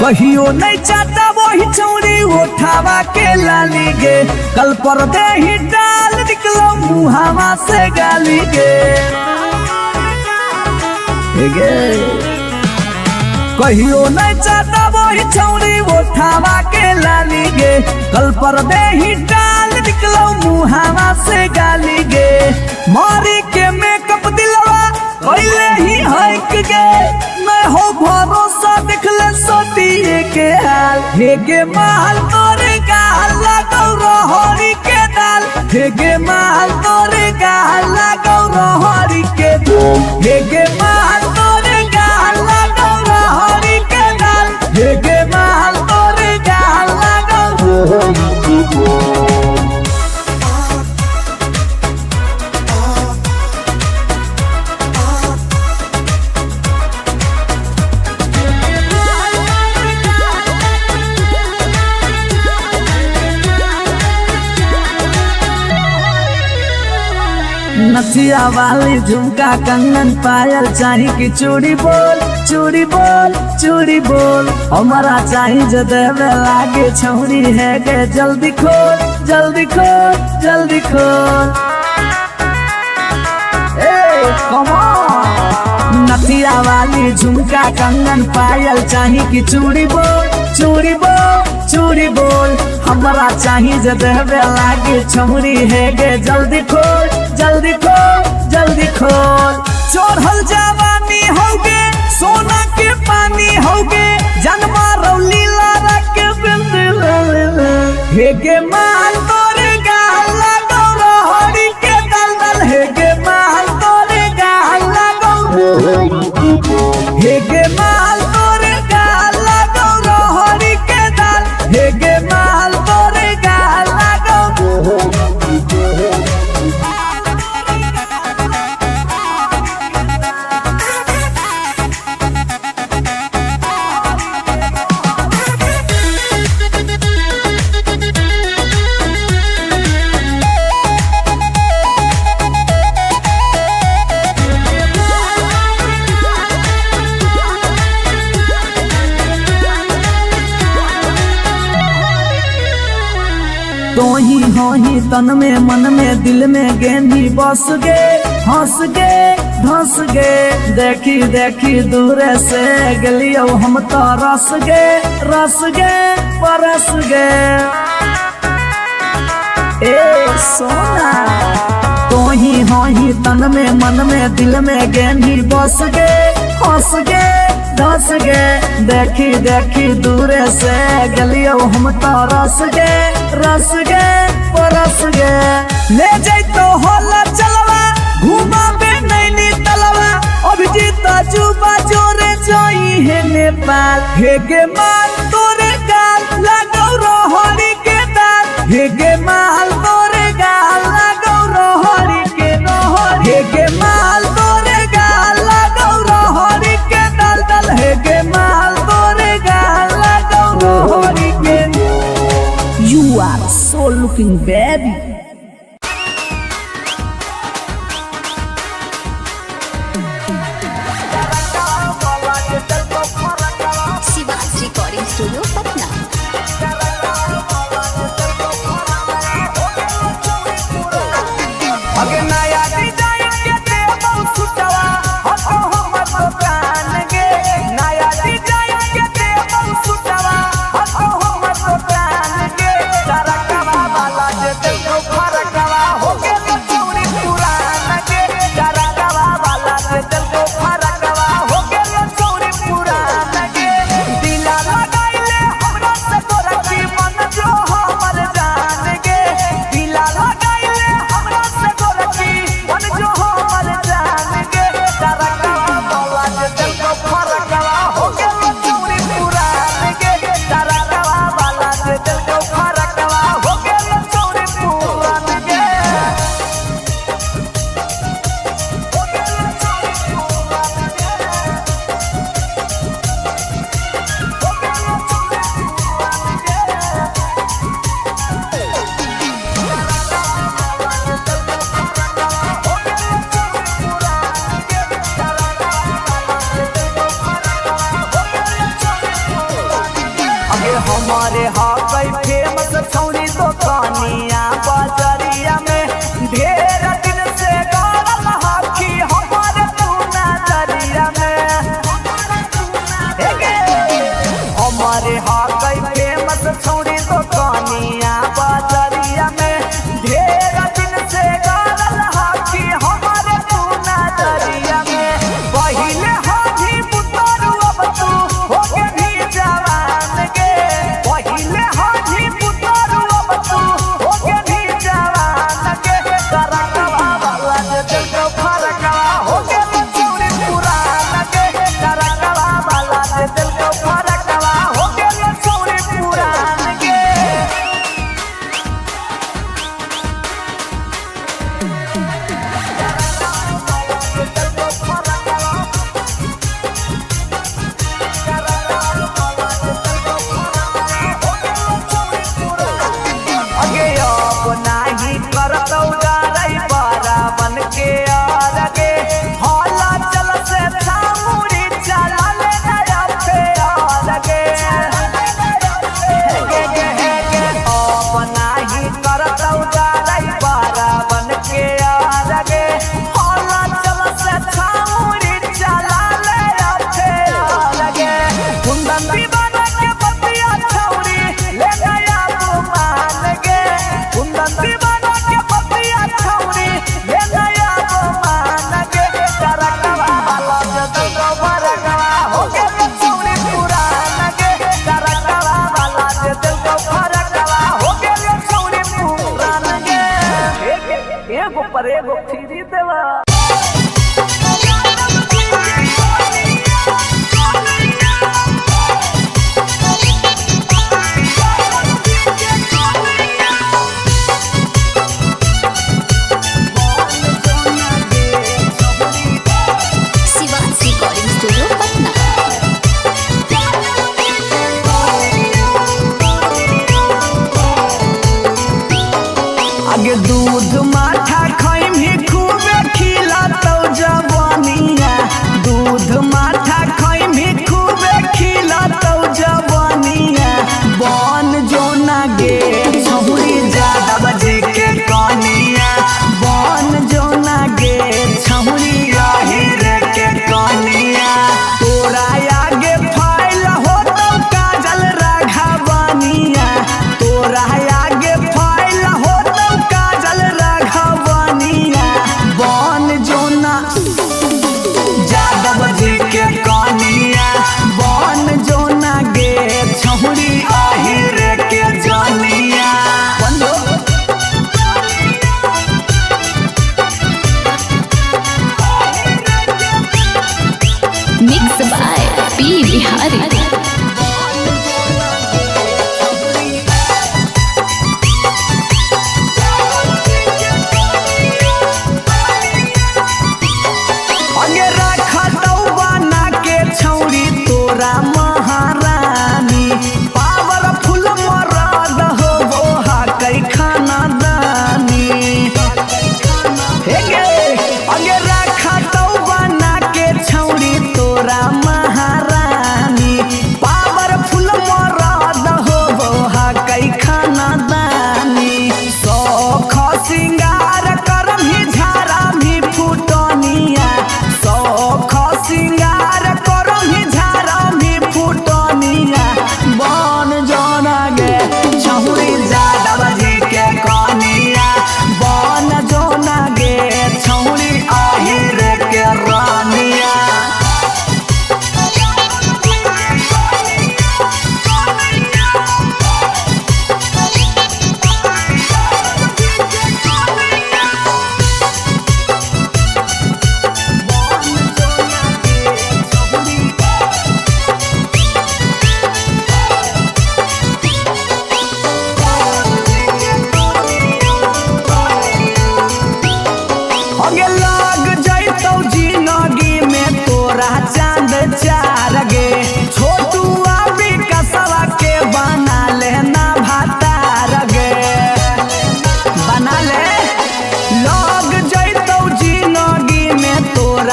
कहियो नहीं चाहता वही चौड़ी उठावा के लाली गे कल पर दे ही डाल निकलो मुहावा से गाली गे कहियो नहीं चाहता वही चौड़ी उठावा के लाली गे कल पर दे ही डाल निकलो मुहावा से गाली गे मारी के मेकअप दिलवा पहले ही हक गे मैं हो भरोसा दिखले सोतिए के हाल हेगे माल तोरे गाल लगौ रहरी के दाल हेगे माल तोरे गाल लगौ रहरी के दाल हेगे माल तोरे गाल लगौ रहरी के दाल हेगे माल तोरे गाल लगौ रहरी के दाल नथिया वाली झुमका कंगन पायल चाही की चूड़ी बोल चूड़ी बोल चूड़ी बोल हमारा चाही जो देवे लागे छौरी है गे जल्दी खोल जल्दी खोल जल्दी खोल नथिया वाली झुमका कंगन पायल चाही की चूड़ी बोल चूड़ी बोल चूड़ी बोल हमारा चाही जो देवे लागे छौरी है गे जल्दी खोल जल्दी खोल जल्दी खोल चोरहल जवानी होगे सोना के पानी होगे जन्मा रौली लारा के बिंद हेगे माल तोरे गाल लगौ रहरी के दलदल हेगे माल तोरे गाल लगौ हेगे माल तोरे गाल लगौ रहरी के दाल हेगे माल तोरे गाल लगौ तो ही हो ही तन में मन में दिल में गेंदी बस गे हंस गे धंस गे देखी देखी दूर से गलियो हम तो रस गे परस गे ए सोना तो ही हो ही तन में मन में दिल में गेंदी बस गे हंस गे धंस गे देखी देखी दूर से गलियो हम तो रस गे परस गे ले जैतो होला चलवा घुमा बे नैनी तलवा अभिजीत जुबा जोरे जोई है नेपाल हे गे माल तोरे गाल लगौ रोहरी के दाल हे गे माल तोरे गाल लगौ रोहरी के रोहरी हे गे माल तोरे गाल लगौ रोहरी के दाल दाल हे गे माल तोरे गाल लगौ रोहरी के You are so looking baby. शिवास रिकॉर्डिंग स्टूडियो पटना। अगे नया डिजाइन के देबो सुटवा हतो हमर दुकान गे नया डिजाइन के देबो सुटवा हतो हमर दुकान गे तरकवा वाला जे देखो फरकवा हो गेल चौरी पुरान गे तरकवा वाला जे देखो फरकवा हो गेल चौरी पुरान गे दिला लगाइले हमरा से तोरा जीवन जो हमर जान गे दिला लगाइले हमरा से तोरा जीवन जो हमर जान गे तरकवा वाला जे देखो फरकवा हो गेल चौरी पुरान गे तरकवा वाला जे देखो फरकवा हो गेल चौरी पुरान गे अगे हमारे हाकई फेमस छौरी दुकानिया बाजरिया में ढेर दिन से गाड़ल हाकी हमारे पूना दरिया में हे गे हमारे हाकई फेमस छौरी दुकानिया बाजरिया में ढेर दिन से गाड़ल हाकी हमारे पूना दरिया में पहिले हाथी पुतरू अब तू हो के भी जवान गे पहिले हाथी पुतरू अब तू हो के भी जवान गे तरकवा वाला जे देखो फरकवा हो गेल चौरी पुरान गे तरकवा वाला जे देखो फरकवा हो गेल चौरी पुरान गे अगे अब नाही करतौ जारई बारा बन के आरगे हौला चल से छामुरी चला ले नया फेरगे अब नाही करतौ जारई बारा बन के आरगे हौला चल से छामुरी चला ले फेरगे कुंदन दीवाना के पतिया छौरी ले नया मान गे कुंदन दीवाना के पतिया छौरी ले नया मान गे तरकवा वाला जे देखो फरकवा हो गेल चौरी पुरान गे तरकवा वाला जे देखो फरकवा हो गेल चौरी पुरान गे एगो पर एगो फ्री देवा शिवास रिकॉर्डिंग स्टूडियो पटना। आगे दूध माठा खाई भी खूबे खिला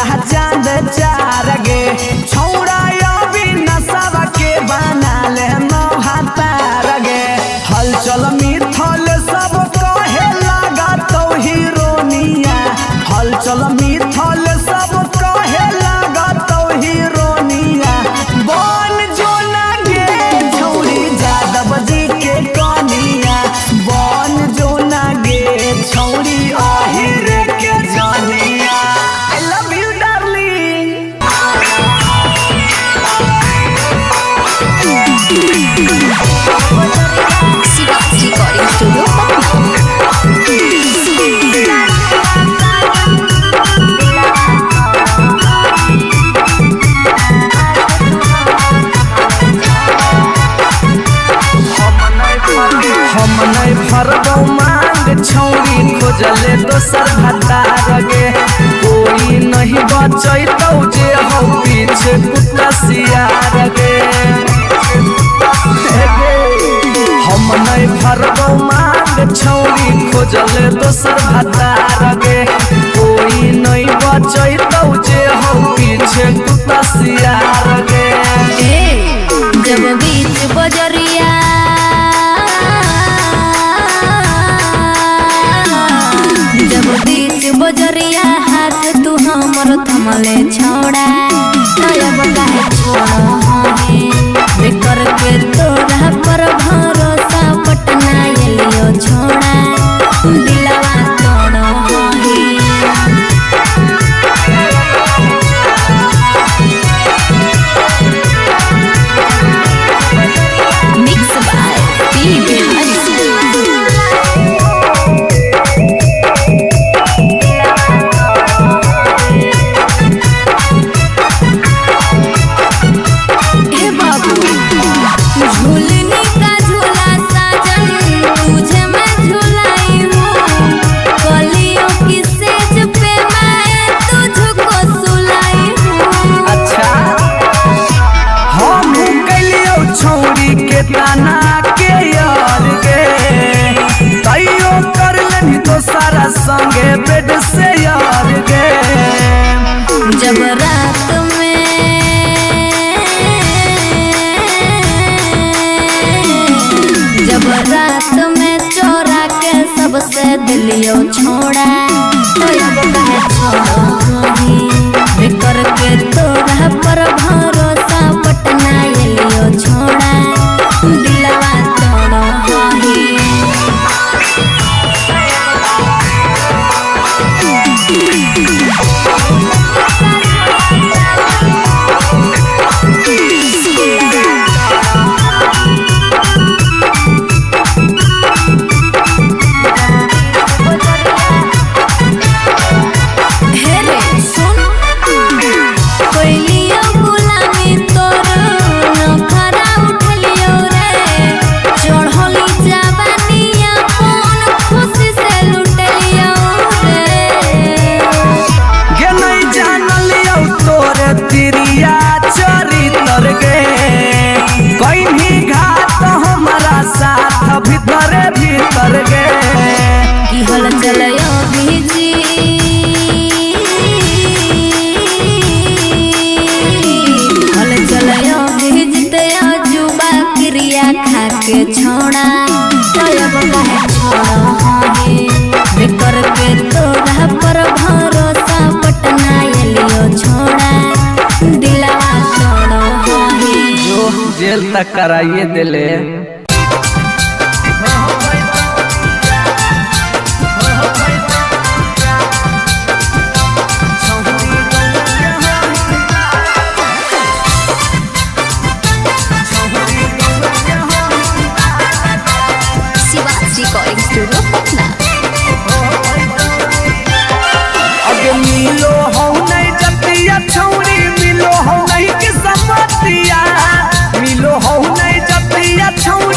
होला चांद चार गे छौड़ा अभी नशा के बना ले नौहातार गे हलचल मिथल सब कहे लगा तो हीरोनिया हलचल मिथल सब कहे लगा तो हीरोनिया बन जो ना गे छौड़ी जादव जी के कनिया बन जो ना गे छौड़ी आहिर के जानिया I love you darling Shivaj recording studio Patna. हम नहीं भरबौ मांग छौरी खोजले दोसर भतार गे कोई नहीं बचैतौ जे हो पीछे कुत्ता सियार गे हम नहीं भरबौ मांग छौरी खोजले दोसर भतार गे कोई नहीं बचैतौ जे हो पीछे कुत्ता सियार गे जब बीच बजरिया जब बीच बजरिया हाथ तू हमर थमले छोड़ा तब काहे छोड़ो है बेकर के तोरा पर भरोसा पटना एलियो छोड़ा दिलवा तोड़ो है मिक्स बाय पी बिहारी झूलने का झूला साजन तुझे मैं झूलाई हूँ कलियों की सेज पे मैं तुझको सुलाई हूँ अच्छा हम कलियो छौरी के ताना के यार गे तैयो कर लेनी तो सारा संगे बेड से यार गे जब रात में चोरा के सबसे दिलियो छोड़ा तब काहे छोड़ो ही बेकर के तोरा पर भरोसा पटना एलियो छोड़ा दिलवा तोड़ो ही के छोड़ा तब काहे छोड़ो है बेकर के तोरा पर भरोसा पटना एलियो छोड़ा दिलवा तोड़ो है जो जेल तक कराइए दिले रिकॉर्डिंग स्टूडियो पटना। अगे मिलो हो नहीं जतिया छौरी मिलो हो नहीं किस्मतिया मिलो हो नहीं जतिया छौरी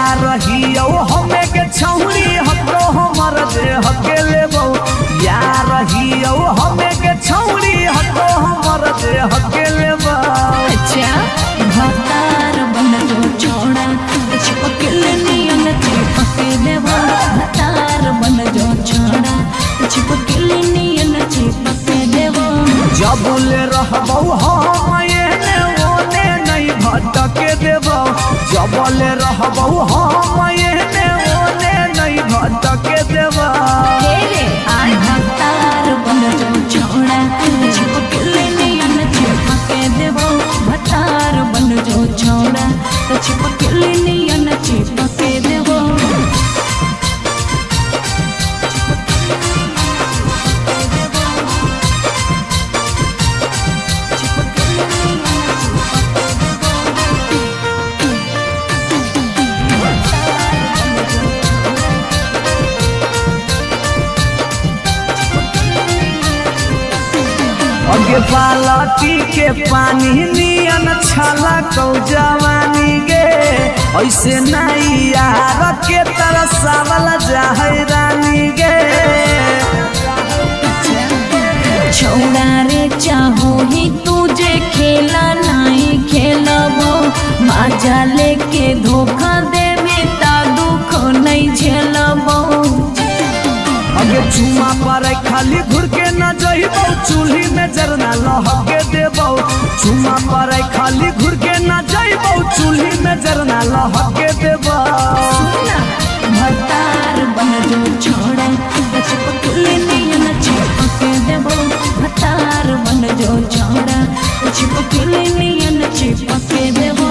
यार रहियो हमें के छौरी हतो हमर जे हकेले बो यार रहियो हमें के छौरी हतो हमर जे हकेले बो अच्छा भतार बन जो छोड़ा चिपकल नियन चिपके देबो भतार बन जो छोड़ा चिपकल नियन चिपके देबो जबले रहबो हम एने ओने नहीं भटके देबो जबले रहबो हम एने ओने नहीं भटके देबो रे आय भतार बन जो छोड़ा चिपकल नियन चिपके देबो भतार बन जो छोड़ा चिपकल नियन चिपके देबो अगे बालटी के पानी नियन छला कौ जवानी गे ऐसे नहीं यार के तरह सावल जाहे रानी गे छोड़ा रे चाहो ही तुझे खेला नहीं खेलबो मजा लेके धोखा देवे ता दुख नहीं झेलबो अगे चुमा पर खाली घुर के न जइबो चूल्ही में जरना लहके देबो चुमा पर खाली घुर के न जइबो चूल्ही में जरना लहके देबो भतार बन जो छोड़ा चिपकल नियन चिपके देबो भतार बन जो छोड़ा चिपकल नियन चिपके देबो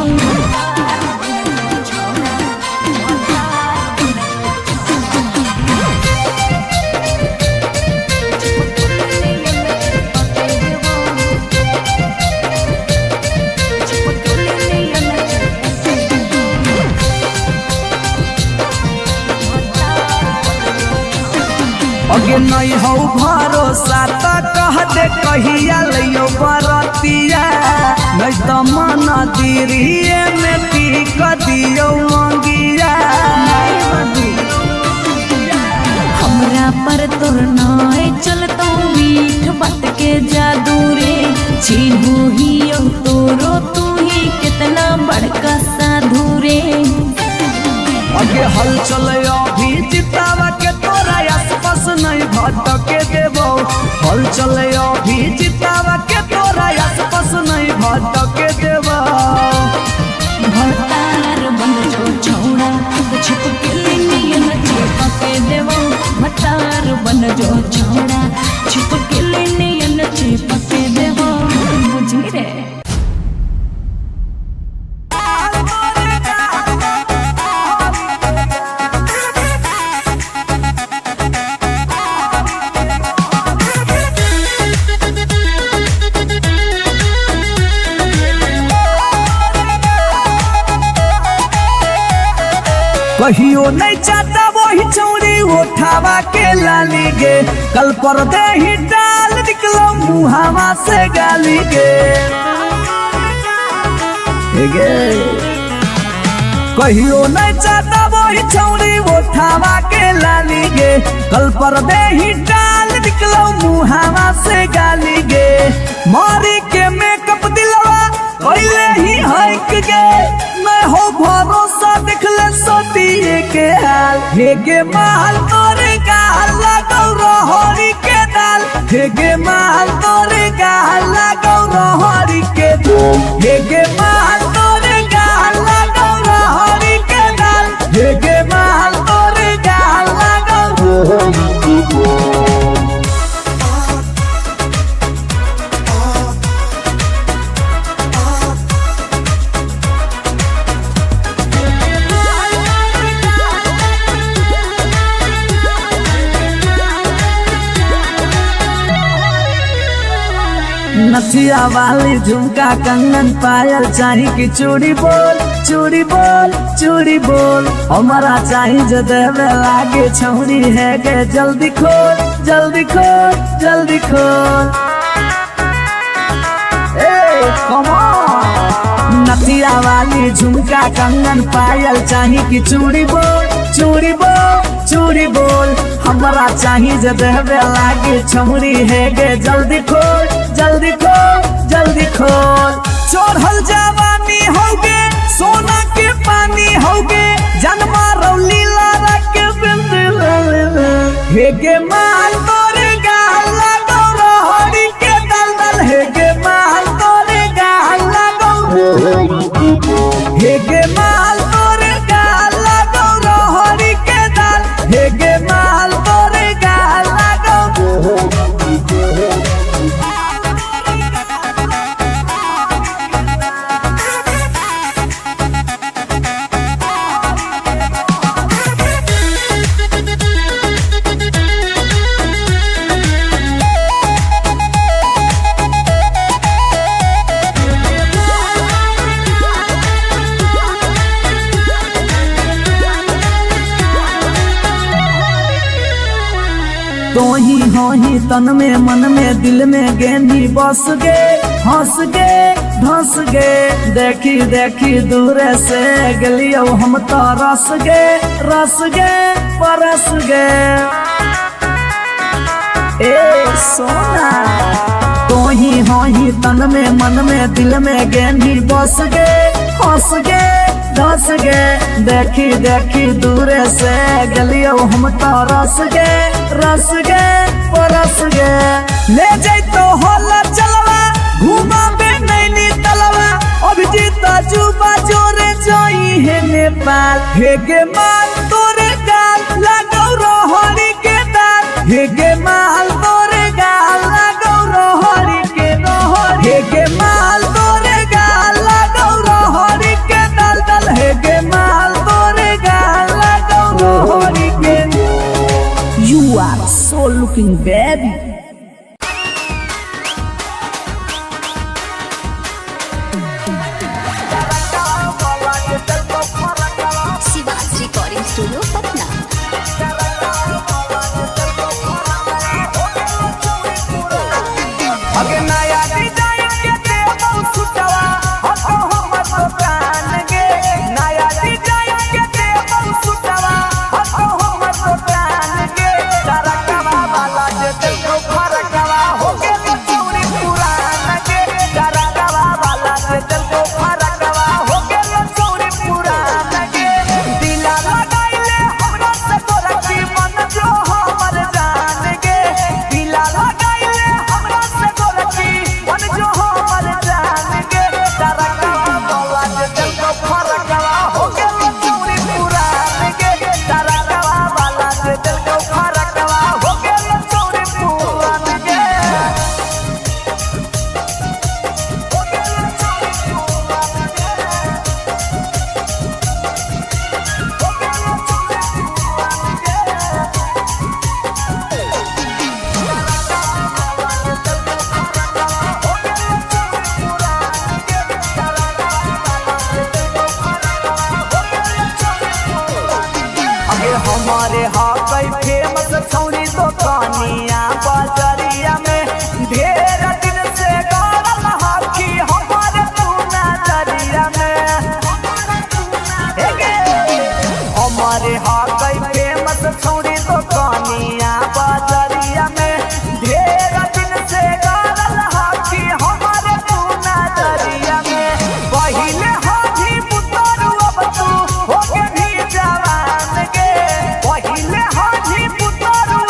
अगे नहीं हो भरोसा त कह दे कहिया लियो बरतिया नहीं तो मन दिरिए में पीक दियो मंगिया हमरा पर तोर नाय चलतो मीठ बात के जादू रे छीनू ही तोरो तू ही कितना बड़का साधु रे अगे हल चले अभी जितावा के तोरा आसपास नहीं भटके देबो हल चले अभी जितावा के तोरा आसपास नहीं भटके देबो भतार बन जो छोड़ा चिपकल नियन चिपके देबो भतार बन जो छोड़ा चिपकल नियन चिपके देबो बुझी रे कहियो नहीं चाहता वही चौड़ी उठावा के लाली गे कल पर दे ही डाल निकलो मुहावा से गाली गे कहियो नहीं चाहता वही चौड़ी उठावा के लाली गे कल पर दे ही डाल निकलो मुहावा से गाली गे मारी के मेकअप दिलवा पहले ही हक गे मैं हो भरोसा दिखले सोतिए के हाल हेगे माल तोरे गाल लगौ रहरी के दाल हेगे माल तोरे गाल लगौ रहरी के दाल हेगे माल तोरे गाल लगौ रहरी के दाल हेगे माल तोरे गाल लगौ रहरी के दाल नथिया वाली झुमका कंगन पायल चाही कि चूड़ी बोल चूड़ी बोल चूड़ी बोल हमारा चाही जो देवे लागे छौरी है गे जल्दी खोल जल्दी खोल जल्दी खोल ए कम ऑन नथिया वाली झुमका कंगन पायल चाही कि चूड़ी बोल चूड़ी बोल चूड़ी बोल हमरा चाही जे देहबे लागे छौरी है गे जल्दी खोल जल्दी खोल जल्दी खोल चढ़ल जवानी होगे सोना के पानी होगे जन्मा रौली लारा के बिंद हे गे माल तोरे गाल लगो रोहड़ी के दलदल हे गे माल तोरे गाल लगो हे गे माल तोरे गाल लगो रोहड़ी के दल हे गे माल तोरे गाल लगो ही तन में मन में दिल में गेंदी बस गे हंस गे धंस गे देखी देखी दूर से गलियो हम तो रस गे परस गे ए सोना तो ही तन में मन में दिल में गेंदी बस गे हंस गे धंस गे देखी देखी दूर से गलियो हम तो रस गे परस गे ले जाई तो होला चलवा घुमा बे नैनी तलवा अभिजीत जुबा जोरे जोई है नेपाल हे गे माल तोरे गाल लगो रोहड़ी के दाल हे गे माल तोरे गाल लगो रोहड़ी के रोहड़ी हे गे माल तोरे गाल लगो रोहड़ी के दल दल हे गे माल तोरे गाल लगो रोहड़ी के You are so looking baby. Shivaj recording studio Patna. अगे नया डिजाइन के देबो सुटवा हतो हमर दुकान गे नया डिजाइन के देबो सुटवा हतो हमर दुकान गे तरकवा वाला जे देखो फरकवा हो गे चूड़ी पुरान गे तरकवा वाला जे देखो फरकवा हो गे चूड़ी पुरान गे दिला लगाइले हमरा से तोरा की मन जो हमर जान गे दिला लगाइले हमरा से तोरा की मन जो हमर जान गे तरकवा वाला जे देखो फरकवा हो गे चूड़ी पुरान गे तरकवा वाला जे देखो फरकवा हो गे चूड़ी पुरान गे अगे हमारे हाकई फेमस छौरी दुकानिया बाजरिया में ढेर दिन से गाड़ल हाकी हमारे तू नजरिया में हमारे हाकई फेमस छौरी दुकानिया बाजरिया में ढेर दिन से गाड़ल हाकी हमारे तू नजरिया में पहिले हाथी पुतरू अब तू हो के भी जवान गे पहिले हाथी पुतरू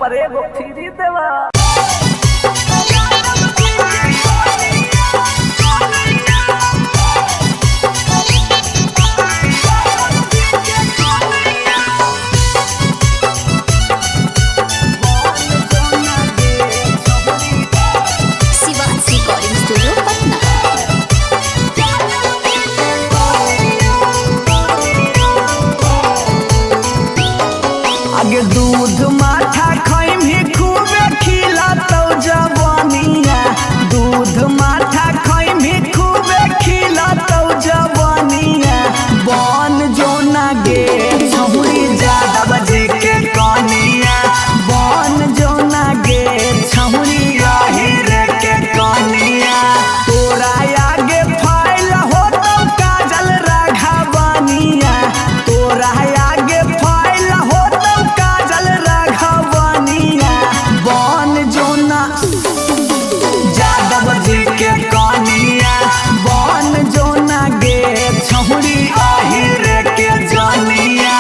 पर एगो फ्री देवा। Shivaji recording studio Patna. आगे दूध माठा खाइम ही खूबे खिला तो जवानिया, दूध माठा खाइम ही खूबे खिला तो जवानिया। बन जो ना गे छहुरी ज्यादा बजे के कनिया, बन जो ना गे छहुरी रे के कनिया। तोरा आगे फाइल हो तो काजल राघवानिया, तोरा आगे फाइल हो तो काजल राघवानिया। बन जो ना यादव जी के कनिया, बन जो ना गे छहुरी रे के जनिया।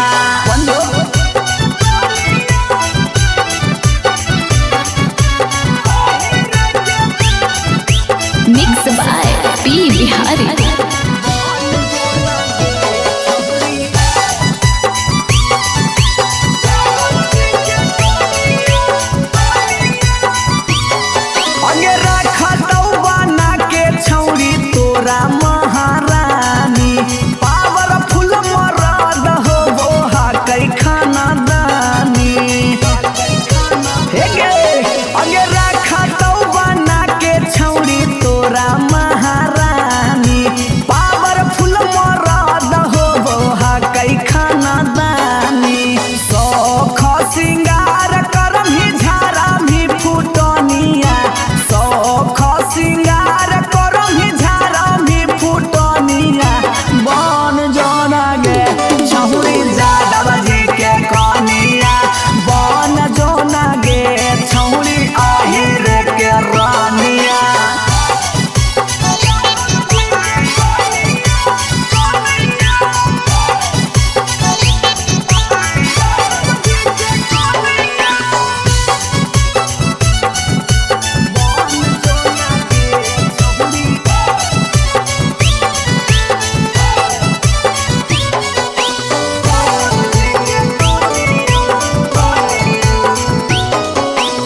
Mix by P Bihari. आगे रखा तो बना के छौरी तोरा महारानी, पावरफुल मरद हो वो कई खाना दानी। आगे रखा तो बना के छौरी तोरा महारानी, पावरफुल मरद हो वो कई खाना दानी। सौख सिंगार करम ही झारा भी फुटनिया, सौख सिंगार करम ही झारा भी फुटनिया। बन जोना गे छहुरी यादव जी के कनिया, बन जोना गे छहुरी रे के रानिया।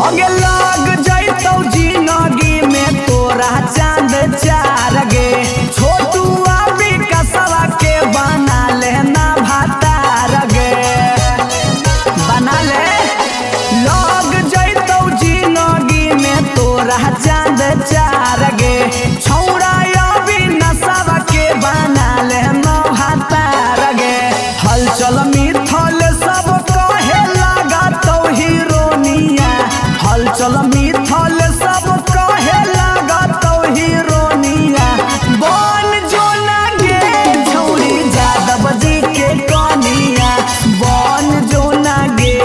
आगे लग जैतौ जिंदगी में तोरा चांद चार गे, छोटू अभी कसवा के बना लेना भातार गे, बना ले। लग जैतौ जिंदगी में तोरा चांद चार गे, छौड़ा अभी नसवा के बना लेना भातार गे। हलचल मिथल सब कहे लगा तो हीरोनिया, हलचल मिथल सब कहे लगा तो हीरोनिया। बन जो ना गे छौरी यादव जी के कनिया, बन जो ना गे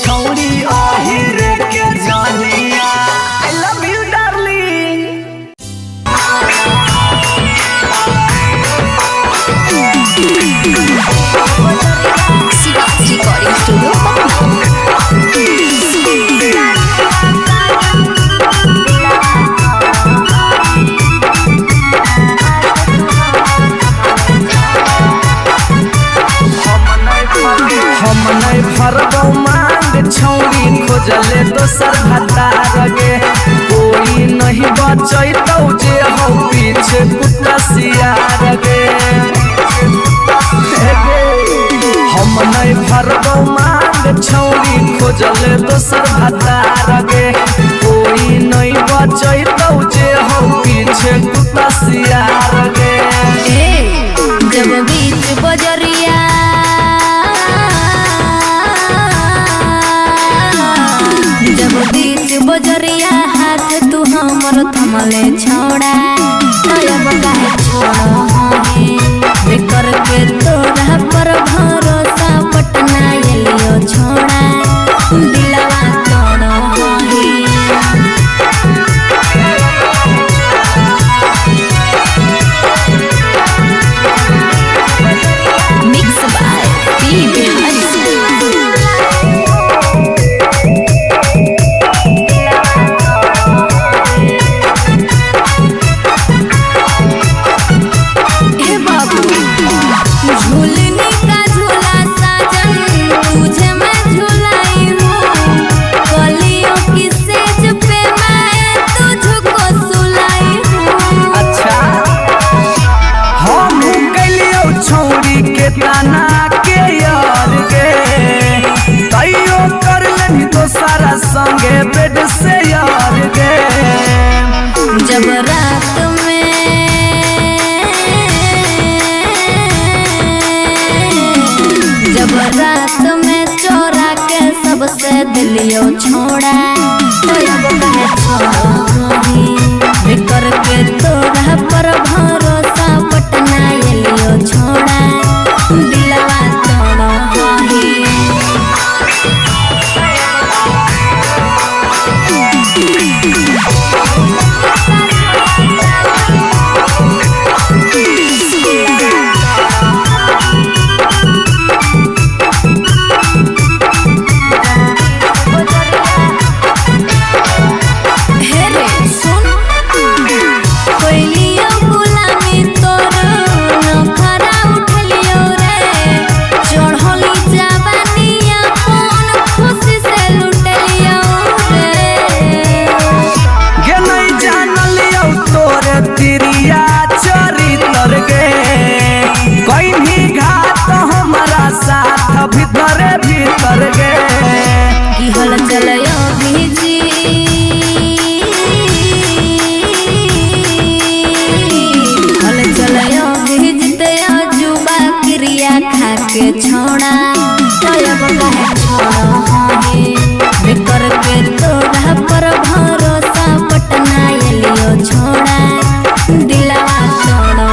छौरी रे के जनिया। आई love you darling. Shivaji recording studio Patna. हम नहीं भरबौ मांग छौरी खोजले दोसर भतार गे, कोई नहीं बचैतौ जे हो पीछे कुत्ता सियार गे। हम नहीं भरबौ मांग छौरी खोजले दोसर भतार गे, कोई नहीं बचैतौ जे हो पीछे कुत्ता सियार गे। जब बीच बजरिया जब बीच बजरिया हाथ तू हमर थमले छोड़ा, तब काहे छोड़ो है करके तोरा पर भरोसा पटना एलियो छोड़ा, दिलवा तोड़ो है। Mix by P Bihari. झूलने का झूला साजन तुझे मैं झूलाई हूँ, कलियों की सेज पे मैं तुझको सुलाई हूँ। अच्छा हम कैलियो छौरी के ताना के यार गे, तैयो कर लेनी तो सारा संगे बेड से यार गे। जब रात में चोरा के सबसे दिलियो छोड़ा, तो अब कहे छोड़ी करके तोरा पर भरोसा पटना एलियो छोड़ा, दिलवा तोड़ो ही। भीतर भीतर गे की हल चलयो भीजी, हल चलयो भीजते जुबा क्रिया खा के छोड़ा, तब कहे छोड़ो कर के तोरा पर भरोसा पटना एलियो छोड़ा, दिलवा तोड़ो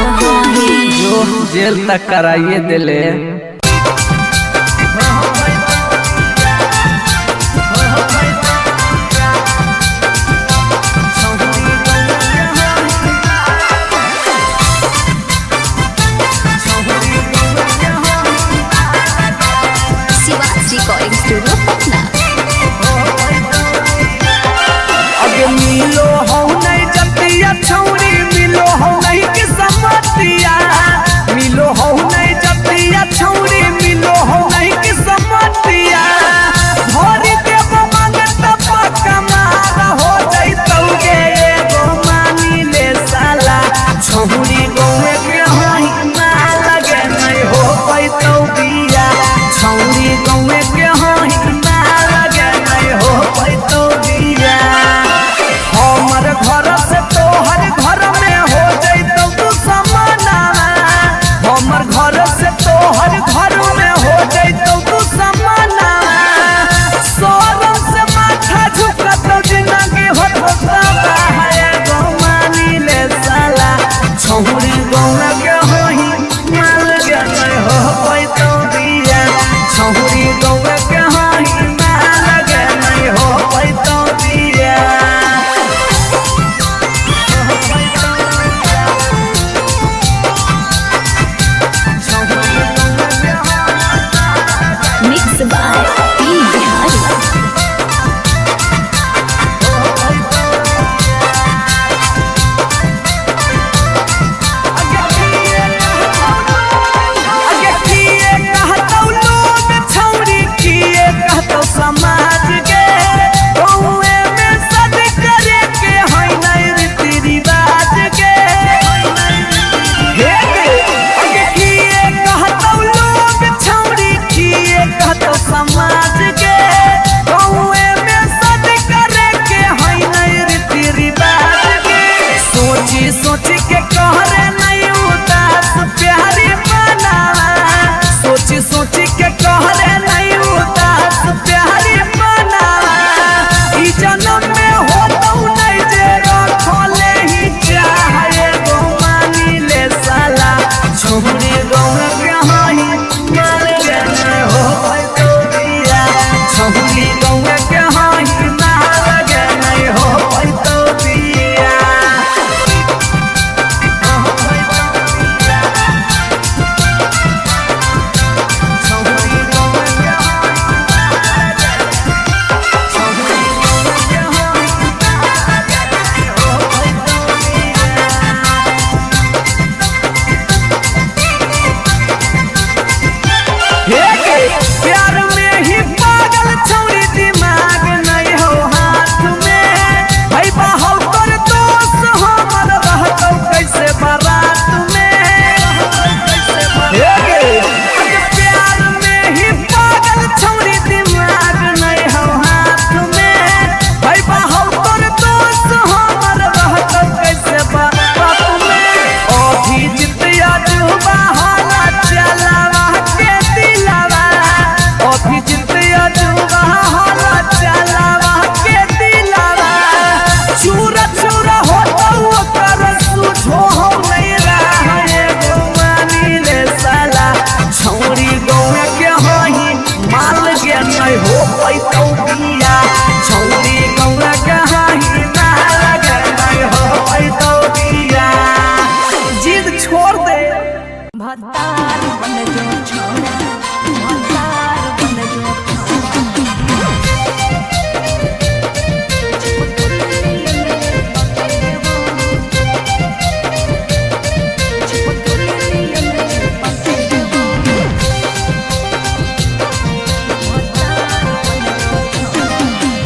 जो जेल तक कराइए दिले। Recording studio Patna. अगे मिलो हो नहीं जतिया छौरी, मिलो हो नहीं के समतिया, मिलो हो नहीं जतिया छौरी, मिलो हो नहीं के समतिया। भोरी देव मांगत पक्का मार हो जैतौगे एगो मानी ले साला, छौरी गौवे के हाई ना लगे नहीं हो पैतौ बिया, छौरी गौवे के हाई ना लगे नहीं हो पैतौ बिया। हमर घर से तोहर घर में हो जैतौ तू समाना, हमर घर से तोहर घर में हो जैतौ तू समाना। सोरम से माथा झुकत जिंदगी होता है गो मानी ले साला, छौरी गौवे के होई ना लगे नहीं हो पैतौ बिया, छौरी गौवे के होई ना लगे नहीं हो पैतौ बिया। Mix by P Bihari. समाज के गौए में सद करे के है नहीं रीति रिवाज के, अगे किए कहतौ लोग छौरी, किए कहतौ समाज के गौए में सद करे के है नहीं रीति रिवाज के। सोची सोची के कहरे नहीं उदास प्यारी बना, सोची सोची के कहरे नहीं उदास प्यारी बना। ई जन्म में होतौ नहीं जे रखले ही चाहे गो मानी ले साला, छौरी गौवे के हाई मार के नहीं हो पैतौ बिया, छौरी गौवे के हाई मार के नहीं हो पैतौ बिया। बन जो छोड़ा भतार बन जो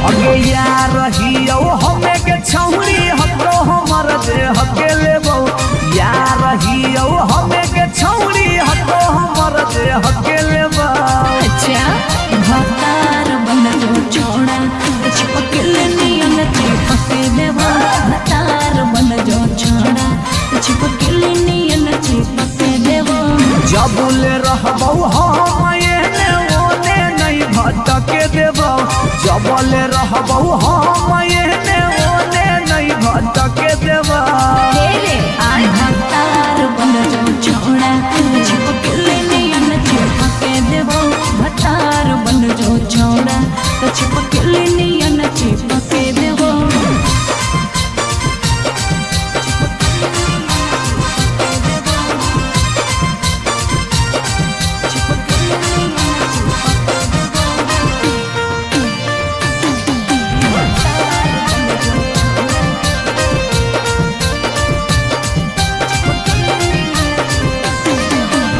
अगे यार रहियो हमें के छौरी हतो हमर दे हके लेबो यार रहियो हमें के छौरी हतो हमर दे हके लेबो। अच्छा भतार बन जो छोड़ा चिपकल नियन चिपके देवा भतार बन जो छोड़ा चिपकल नियन चिपके देवा। जबुले रहबो हम एने ओने नहीं भटके देबो जबले रहबो हम एने ओने नहीं भटके देबो। तेरे आय भतार बन जो छोड़ा चिपकल नियन चिपके देवा भतार बन जो छोड़ा चिपकल नियन चिपके देवा।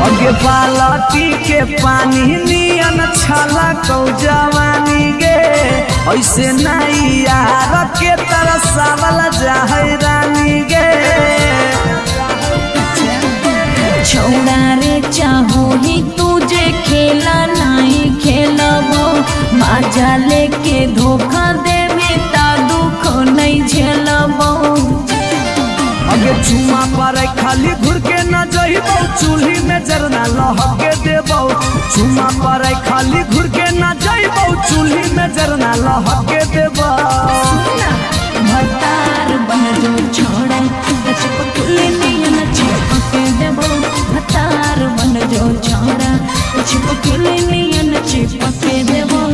अगे बालटी के पानी नियन छला कौ जवानी गे ऐसे नहीं यार के तरसावल जाहै रानी गे। छोड़ा रे चाहो ही तुझे खेला नहीं खेलबो मजा लेके धोखा देवे ता दुख नहीं झेलबो। अगे चुमा पर खाली घुर के न जइबो चूल्ही में जरना लहके देबो चुमा पर खाली घुर के न जइबो चूल्ही में जरना लहके देबो। भतार बन जो छोड़ा चिपकल नियन चिपके देबो भतार बन जो छोड़ा चिपकल नियन चिपके देबो।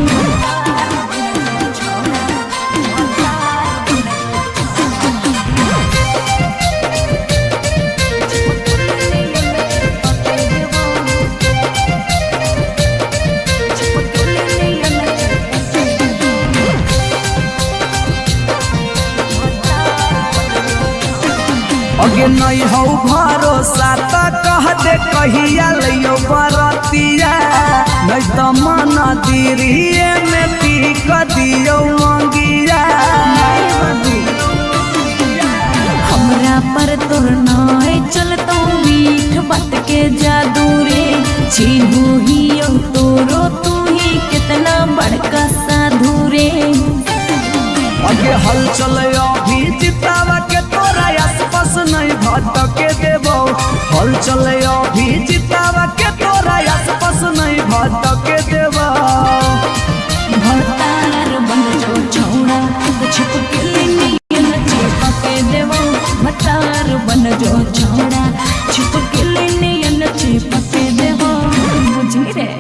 अगे नहीं हो भरोसा त कह दे कहिया लियो बरतिया नहीं तो मन दिरिए में टीक दियो मंगिया। हमरा पर तोर नाय चलतो मीठ बात के जादू रे छीनू ही तोरो तू ही कितना बड़का साधु रे। अगे हल चले अभी जितावा के तोरा आसपास नहीं भटके देबो हल चले अभी जितावा के तोरा आसपास नहीं भटके देबो। भतार बन जो छोड़ा चिपकल नियन चिपके देबो भतार बन जो छोड़ा चिपकल नियन चिपके देबो बुझी रे।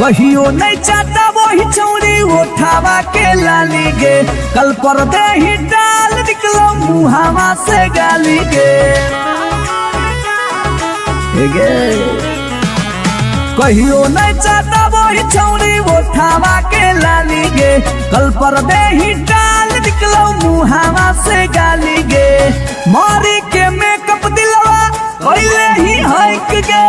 कहियो नहीं चाहता वही चौड़ी उठावा के लाली गे कल पर दे ही डाल निकलो मुहावा से गाली गे। कहियो नहीं चाहता वही चौड़ी उठावा के लाली गे कल पर दे ही डाल निकलो मुहावा से गाली गे। मारी के मेकअप दिलवा पहले ही हक गे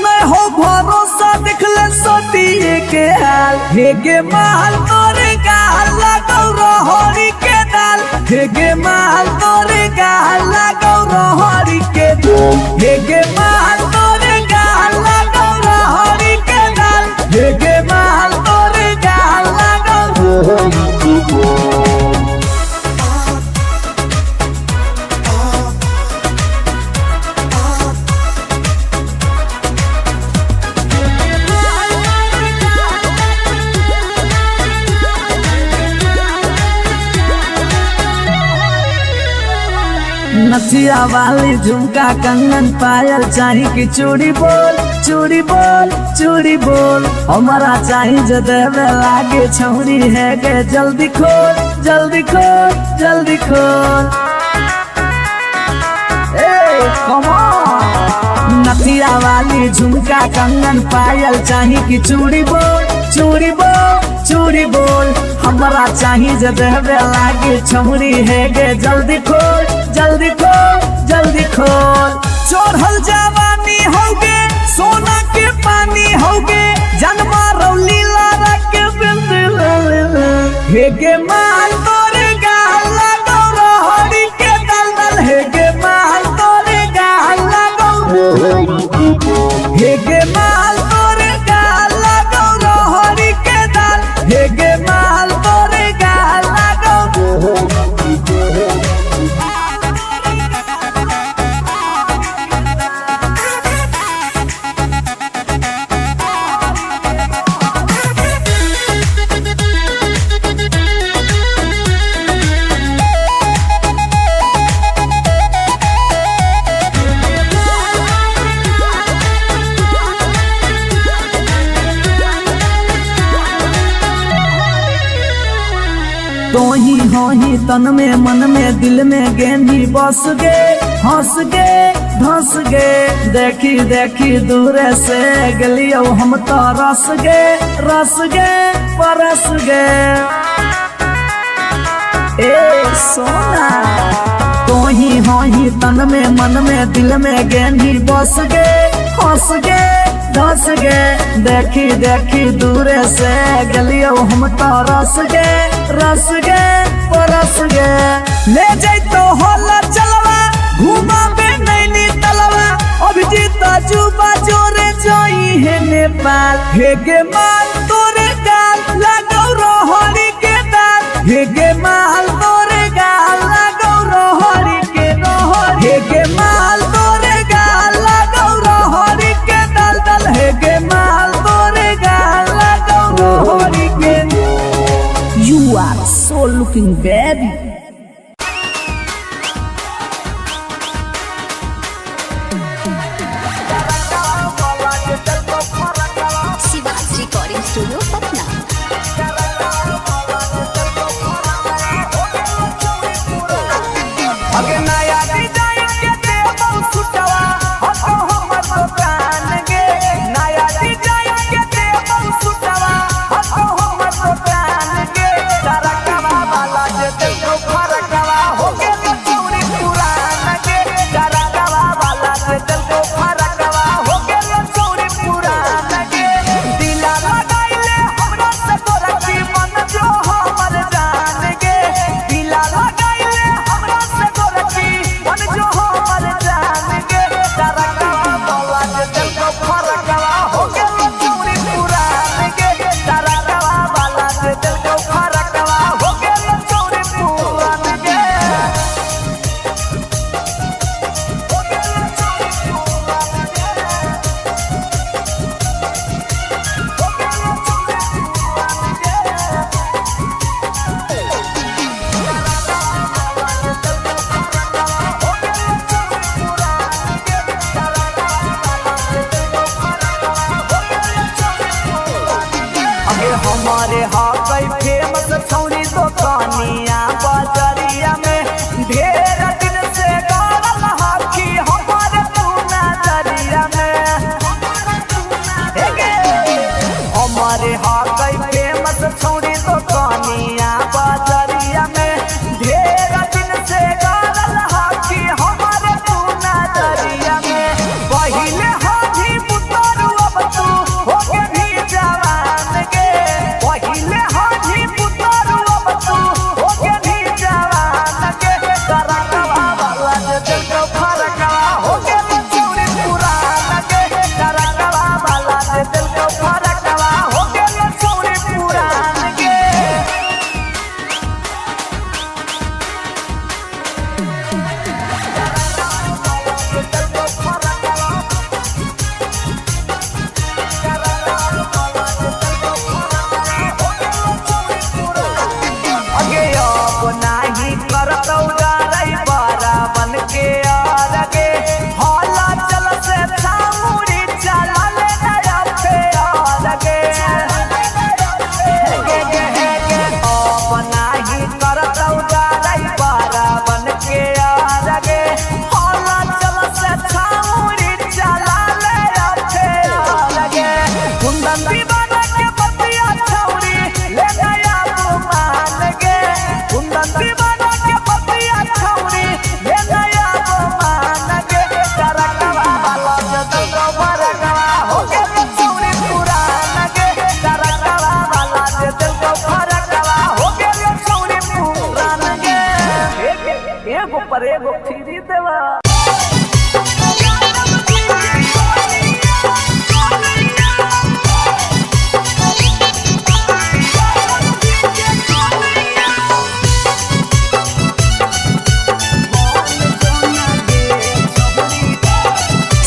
मैं हो भरोसा दिखले सोतिए के हाल हेगे माल तोरे गाल लगौ रहरी के दाल हेगे माल तोरे गाल लगौ रहरी के दाल हेगे माल तोरे गाल लगौ रहरी के दाल हेगे माल तोरे गाल लगौ रहरी के दाल। नथिया वाली झुमका कंगन पायल चाही कि चूड़ी बोल चूड़ी बोल चूड़ी बोल हमारा चाही जो देवे लागे छौरी है गे जल्दी खोल जल्दी खोल जल्दी खोल नथिया वाली झुमका कंगन पायल चाही कि चूड़ी बोल चूड़ी बोल चूड़ी बोल हमारा चाही जो देवे लागे छौरी है गे जल्दी खोल जल्दी खोल जल्दी खोल चढ़ल जवानी होगे सोना के पानी होगे जन्मा रौली लारा के बिंद हेगे माल तोरे गाला गौरा हरी के दलदल हेगे माल तोरे गाला गौरा हेगे माल तोरे गाला गौरा हरी के दल हेगे माल तोरे गाला गौरा तो ही हो ही तन में मन में दिल में गेंदी बस गे हंस गे धंस गे देखी देखी दूर से गलियो हम तो रस गे परस गे ए सोना तो ही हो ही तन में मन में दिल में गेंदी बस गे हंस गे धस गे देखी देखी दूर से गलियो हम तो रस गे परस गे ले जैतो होला चलवा घुमा बे नैनी तलवा अभिजीत जुबा जोरे जोई है नेपाल हेगे माल तोरे गाल लगौ रोहरी के दाल हेगे माल तोरे गाल लगौ रोहरी के रोहरी हेगे माल तोरे गाल लगौ रोहरी के दल दल हेगे माल तोरे गाल लगौ रोहरी के You are so looking baby. Shivaj recording studio Patna.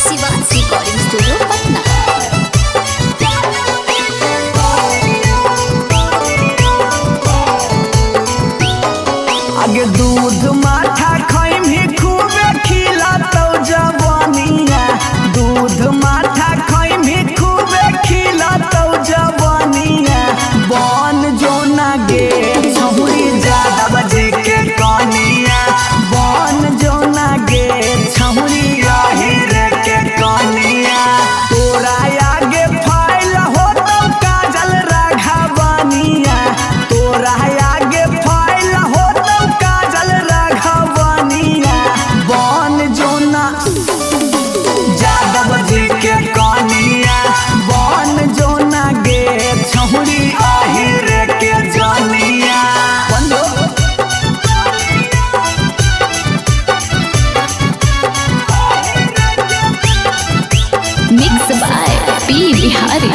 Shivansh recording studio Patna. आगे दूध माठा खैम ही खूबे खिला तो जवानिया, दूध माठा खैम ही खूबे खिला तो जवानिया। बन जो ना गे छहुरी ज्यादा बजे के कनिया, बन जो ना गे छहुरी रे के कनिया। तोरा आगे फाइल हो तो काजल राघवनिया, तोरा आगे फाइल हो तो काजल राघवनिया। बन जो ना यादव जी के कनिया, बन जो ना गे छहुरी रे के जनिया। Mix by P Bihari.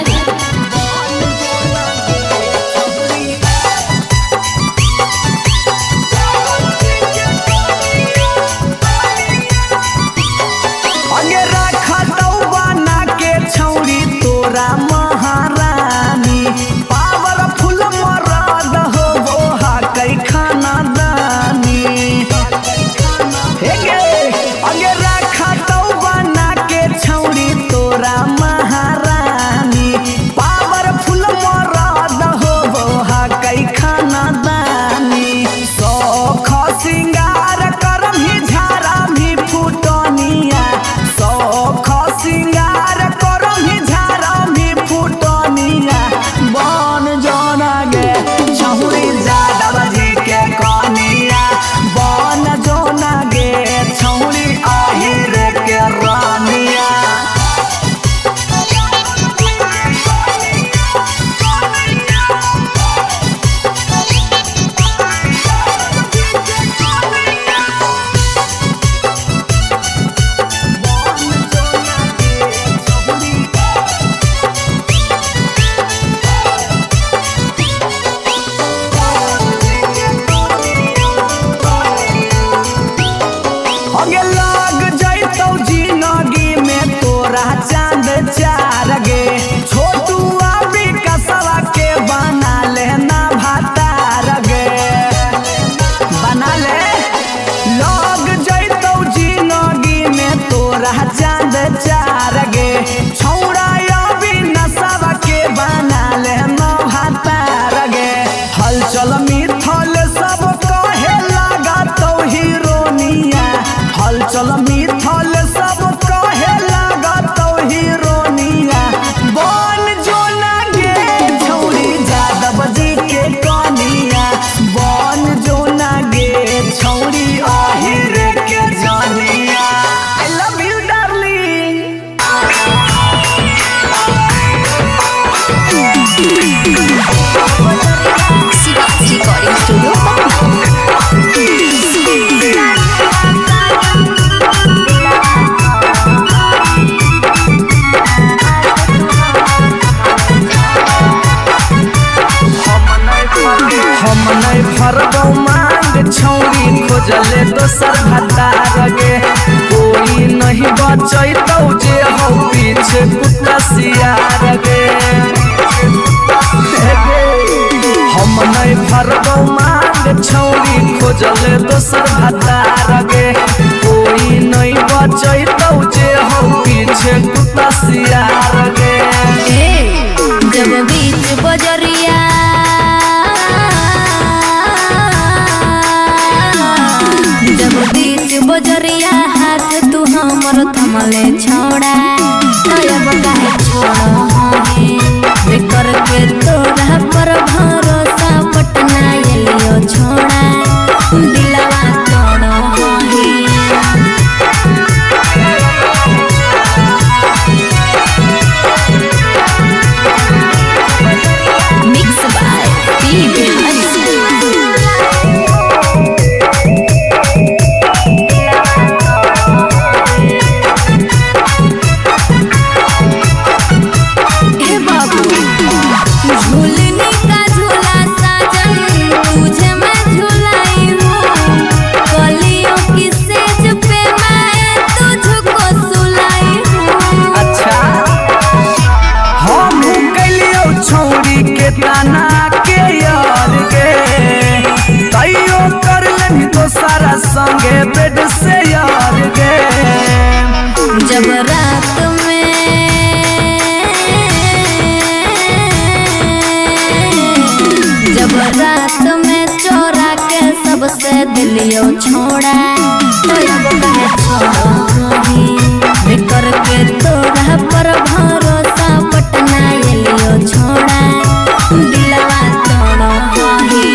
अगे रखा तो बना के छौरी तोरा महारानी, पावरफुल मरद हो वो कई खाना दानी। हे गे अगे रखा तो बना के छौरी तोरा महारानी, पावरफुल मरद हो वो कई खाना दानी। सौख सिंगार करम ही झारा भी फुटनिया, सौख सिंगार करम ही झारा भी फुटनिया। बन जोना गे छहुरी यादव जी के कनिया, बन जोना गे छहुरी रे के रानिया। अगे लग जैतौ जिंदगी में तोरा चांद चार गे, छोटू अभी कसवा के बना लेना भातार गे, बना ले। लग जैतौ जिंदगी में तोरा चांद चार गे, छौड़ा अभी नसवा के बना लेना भातार गे। हलचल मिथल सब कहे लगा तो हीरोनिया, हलचल मिथल सब कहे लगा तो हीरोनिया। बन जो ना गे छौरी यादव जी के कनिया, बन जो ना गे छौरी रे के जनिया। आई love you darling. Shivansh recording studio Patna. हम नहीं फरबौ मांग छौरी खोजले दोसर भतार गे, कोई नहीं बचैतौ जे हो पीछे कुत्ता सियार गे। हे गे, हम नहीं फरबौ मांग छौरी खोजले दोसर भतार गे, कोई नहीं बचैतौ जे हो पीछे कुत्ता सियार गे। जब बीच बजरिया जब बीच बजरिया हाथ तू हमर थमले छोड़ा, तब काहे छोड़ हे करके तोरा पर भरोसा पटना एलियो छोड़ा, दिलवा तोड़ हे। Mix by P Bihari. जब रात में चोरा के सबसे दिलियो छोड़ा तो अब कहे छोड़ी बेकर के तोरा पर भरोसा पटना एलियो छोड़ा दिलवा तोड़ो ही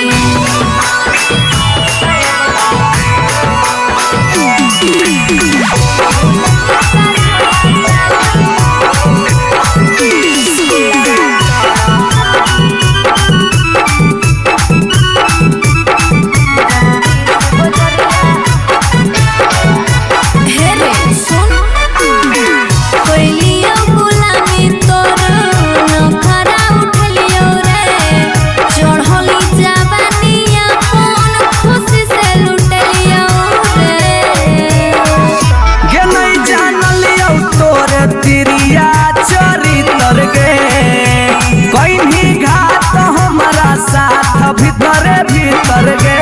भीतर भीतर गे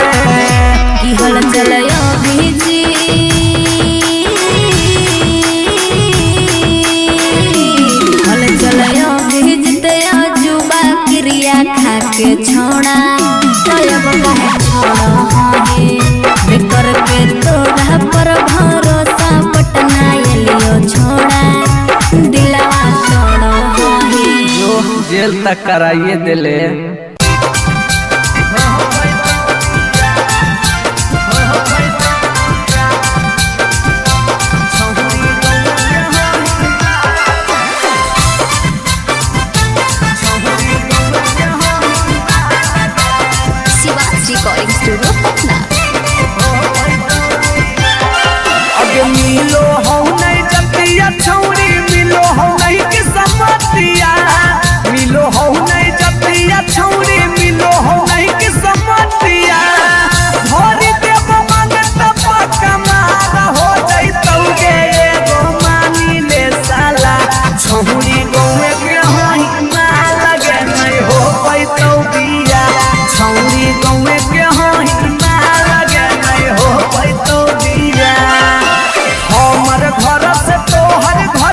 की हल चलयो भीजी हल चलयो भीजते जुबा क्रिया खा के छोड़ा तब कहे छोड़ो हे बेकर के तोरा पर भरोसा पटना एलियो छोड़ा दिलवा तोड़ो हे जो जेल तक कराइए दिले रिकॉर्डिंग स्टूडियो पटना। अगे मिलो हो नहीं जतिया छौरी मिलो हो नहीं कि समतिया मिलो हो नहीं जतिया छौरी मिलो हो नहीं कि समतिया भरी देव मांगत पक्का मार हो जइतौगे एगो मानी ले साला छौरी गौवे के हाई ना लगे नहीं हो पैतौ बिया छौरी गौवे के हाई ना लगे नहीं हो पैतौ बिया हमर घर से तोहर घर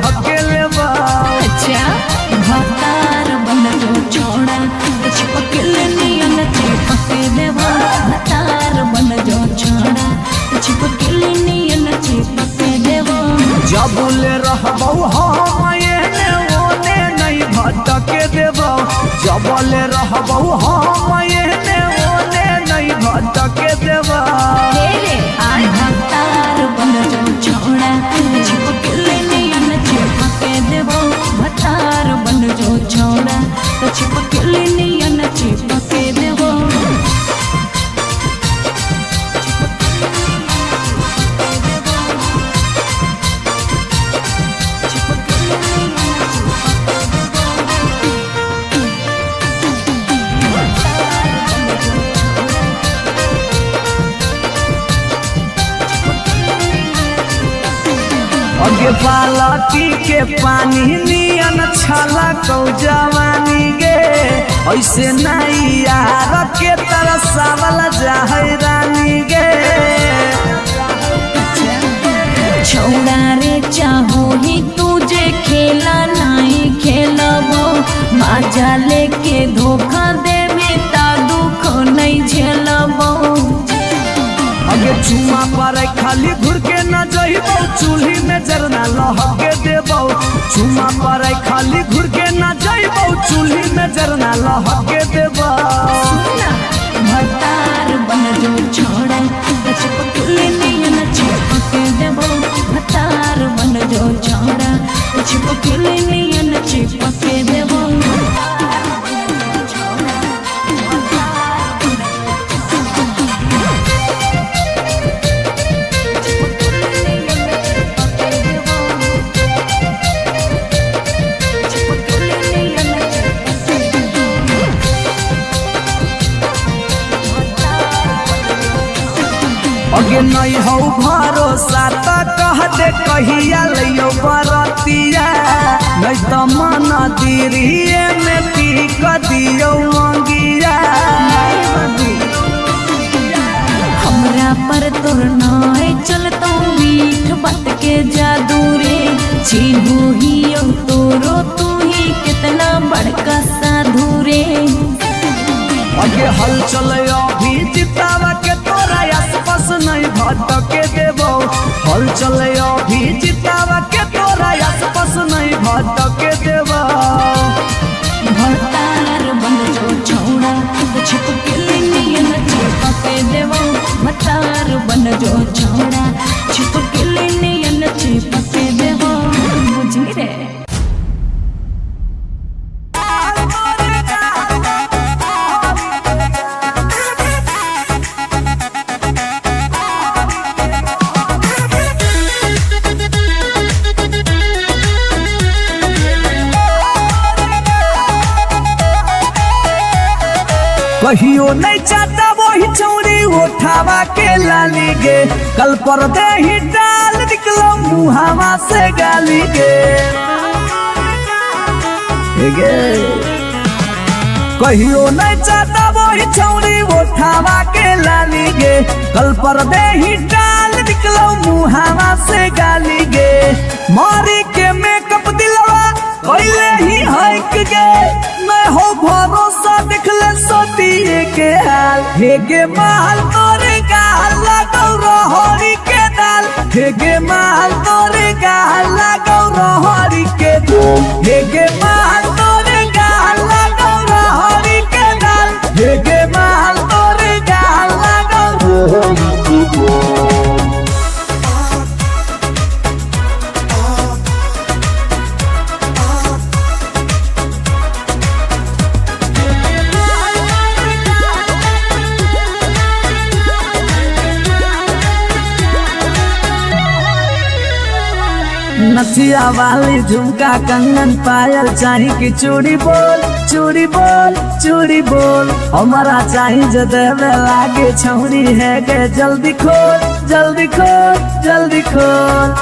हकेले बा। अच्छा भतार बन जो छोड़ा चिपकल नियन चिपके देवो भतार बन जो छोड़ा चिपकल नियन चिपके देवो जबले रहबौ हम एने ओने नहीं भटके देबौ जबले रहबौ हम एने ओने नहीं भटके देबौ तेरे आय भतार बन जो छोड़ा चिपकल नियन चिपके देवो भतार बन जो छोड़ा चिपकल नियन चिपके देवो अगे बालटी के पानी नियन छला कौ जवानी गे ऐसे नहीं यार के तरसावल जाहै रानी गे छोड़ा रे चाहो ही तुझे खेला नहीं खेलबो मजा लेके धोखा देवे ता दुख नहीं झेलबो अगे चुमा पर खाली घुर के न जइबौ चूल्ही में जरना लहके देबौ चुमा पर खाली घुर के न जइबौ चूल्ही में जरना लहके देबौ भतार बन जो छोड़ा चिपकल नियन चिपके देबो भतार बन जो छोड़ा चिपकल नियन चिपके देबो अगे नहीं हो भरोसा त कह दे कहिया लियो बरतिया नहीं तो मन दिरिए में पीक दियो मंगिया हमरा पर तोर नाय चलतो मीठ बात के जादू रे छीनू ही तोरो तू ही कितना बड़का साधु रे अगे हल चले अभी जितावा के तोरा आसपास नहीं भटके देबो हल चले अभी जितावा के तोरा आसपास नहीं भटके देबो भतार बन जो छोड़ा चिपकल नियन चिपके देबो भतार बन जो छोड़ा चिपकल नियन चिपके देबो बुझी रे कहियो नहीं चाहता वही चौड़ी उठावा के लाली गे कल पर दे ही डाल निकलो मुहावा से गाली गे कहियो नहीं चाहता वही चौड़ी उठावा के लाली गे कल पर दे ही डाल निकलो मुहावा से गाली गे मारी के मेकअप दिलवा पहले ही हक गे मैं हो भरोसा दिखले सोतिए के हाल हेगे माल तोरे गाल लगौ रहरी के दाल हेगे माल तोरे गाल लगौ रहरी के दाल हेगे माल तोरे गाल लगौ रहरी के दाल हेगे माल तोरे गाल लगौ रहरी के दाल नथिया वाली झुमका कंगन पायल चाही की चूड़ी बोल चूड़ी बोल चूड़ी बोल हमारा चाही जो देवे लागे छौरी है गे जल्दी खोल जल्दी खोल जल्दी खोल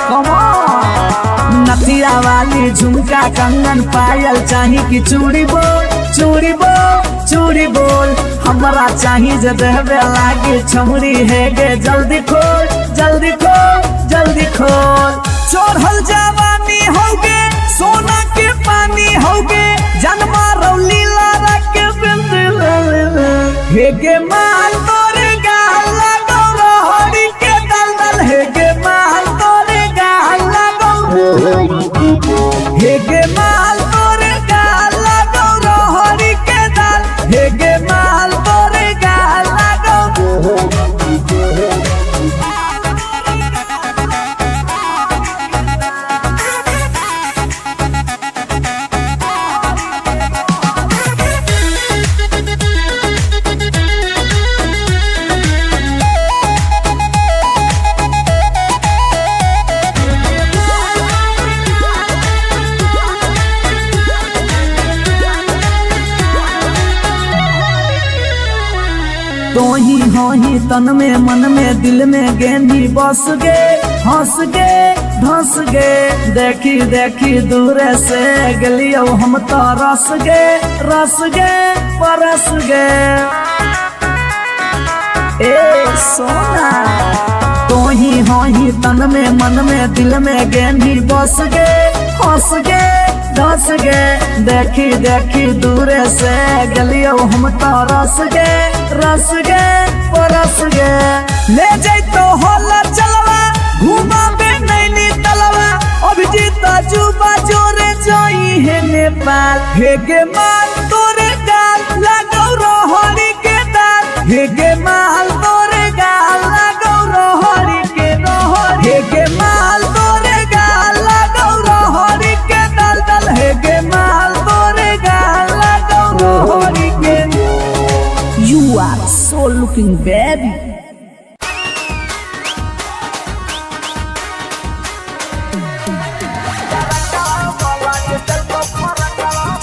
कम ऑन नथिया वाली झुमका कंगन पायल चाही की चूड़ी बोल चूड़ी बोल चूड़ी बोल हमारा चाही जो देवे लागे छौरी है गे जल्दी खोल जल्दी खोल जल्दी जल्दी खोल। चढ़ल जवानी होगे सोना के पानी होगे जन्मा रौली लारा के बिंद हेगे माल तोरे गाल लगो रोहरी के दलदल हेगे माल तोरे गाल लगो हेगे माल तोरे गाल लगो रोहरी के दल हेगे माल तोरे गाल लगो। ही तन में मन में दिल में गेंदी बस गे हंस गे धंस गे देखी देखी दूर से गलियो हम तो रस गे परस गे ए सोना तो ही तन में मन में दिल में गेंदी बस गे हंस गे धंस गे देखी देखी दूर से गलियो हम तो रस गे परस गे ले जाई तो होला चलवा घुमा बे नैनी तलवा अभिजीत जुबा जोरे जोई है नेपाल हेगे माल तोरे गाल लगो रोहरी के दाल हेगे माल तोरे गाल लगो रोहरी के रोहरी हेगे माल तोरे गाल लगो रोहरी के दल दल हेगे माल तोरे गाल लगो रोहरी के। You are so looking baby.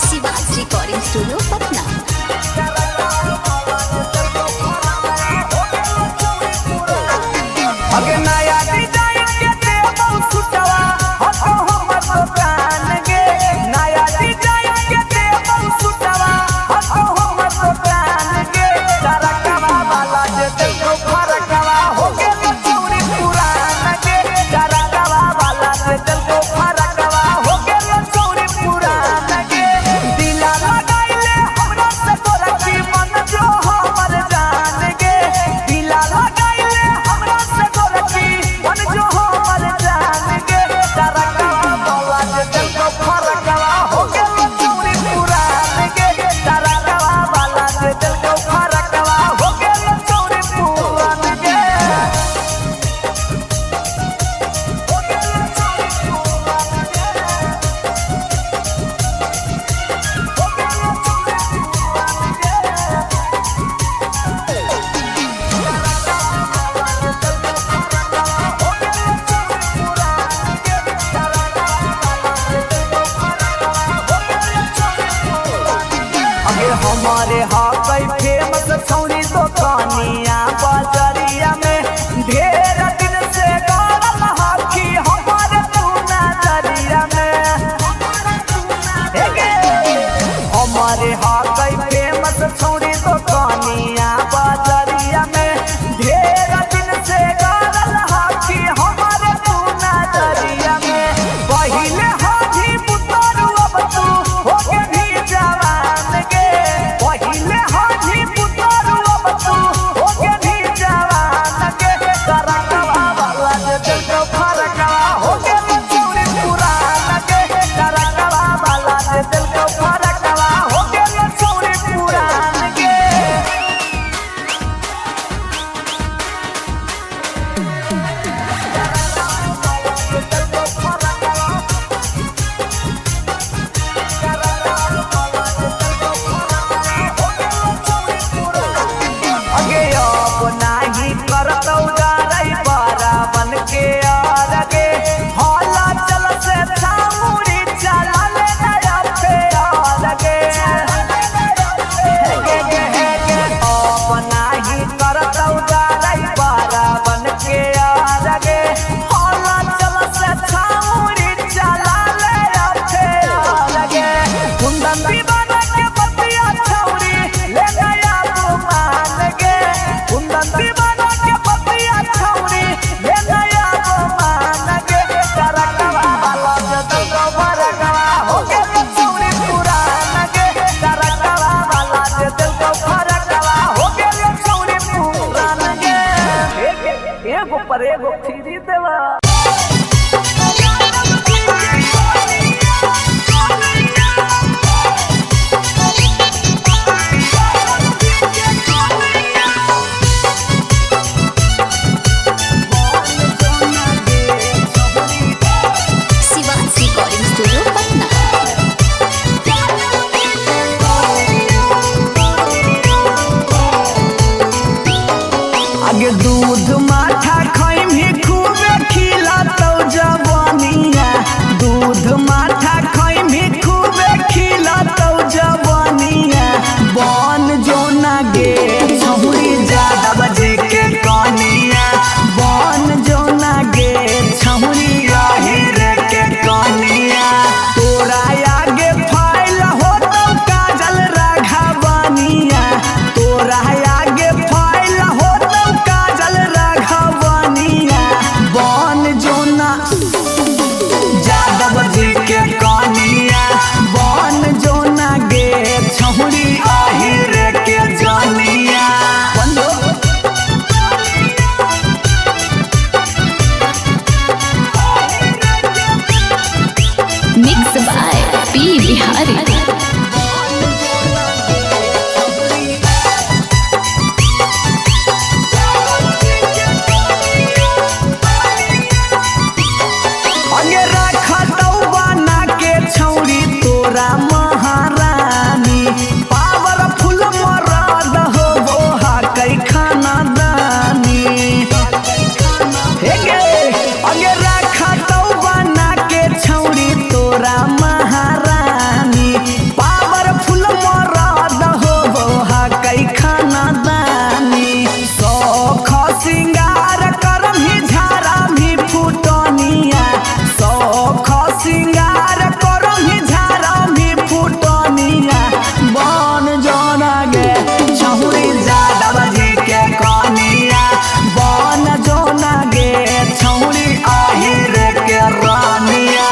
शिवास रिकॉर्डिंग स्टूडियो पटना। अगे नया डिजाइन के देबो सुटवा हतो हमर दुकान गे नया डिजाइन के देबो सुटवा हतो हमर दुकान गे तरकवा वाला जे देखो पर एगो फ्री देवा। Shivansh recording studio Patna. आगे दूध माठा खैमी खूबे खिलातौ जवानिया, दूध माठा खैमी खूबे खिलातौ जवानिया। बन जोना गे छहुरी ज्यादा बजे के कनिया, बन जोना गे छहुरी रे के कनिया। तोरा आगे फाइल होतौ काजल राघवनिया, तोरा आगे फाइल होतौ काजल राघवनिया। बन जोना यादव जी के कनिया, बन जोना गे छहुरी रे के जनिया। Mix by P Bihari. आगे रखतौ बना के छौरी तोरा महारानी, पावरफुल मरद हो हा कई खाना दानी। हे गे आगे रखतौ बना के छौरी तोरा महारानी, पावरफुल मरद हो हा कई खाना दानी। सौख सिंगार करमही झारामी फुटनिया, सौख सिंगार करमही झारामी फुटनिया। बन जोना गे छहुरी यादव जी के कनिया, बन जोना गे छहुरी रे के रानिया।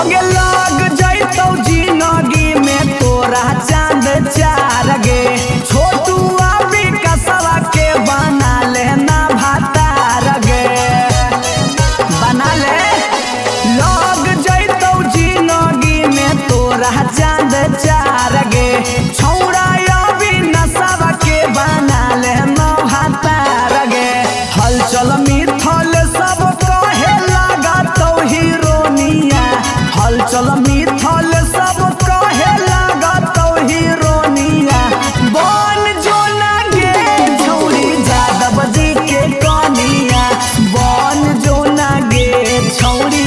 आगे लग जैतौ जिंदगी में तोरा चांद चार गे, छोटू अभी कसवा के बना लेना भातार गे, बना ले। लग जैतौ जिंदगी में तोरा चांद चार गे, छौड़ा अभी नसवा के बना लेना भातार गे। हलचल मिथल सब कहे लागतौ हीरोनिया, हलचल मिथल सब कहे लागतौ हीरोनिया। बन जोना गे छौरी यादव जी के कनिया, बन जोना गे छौरी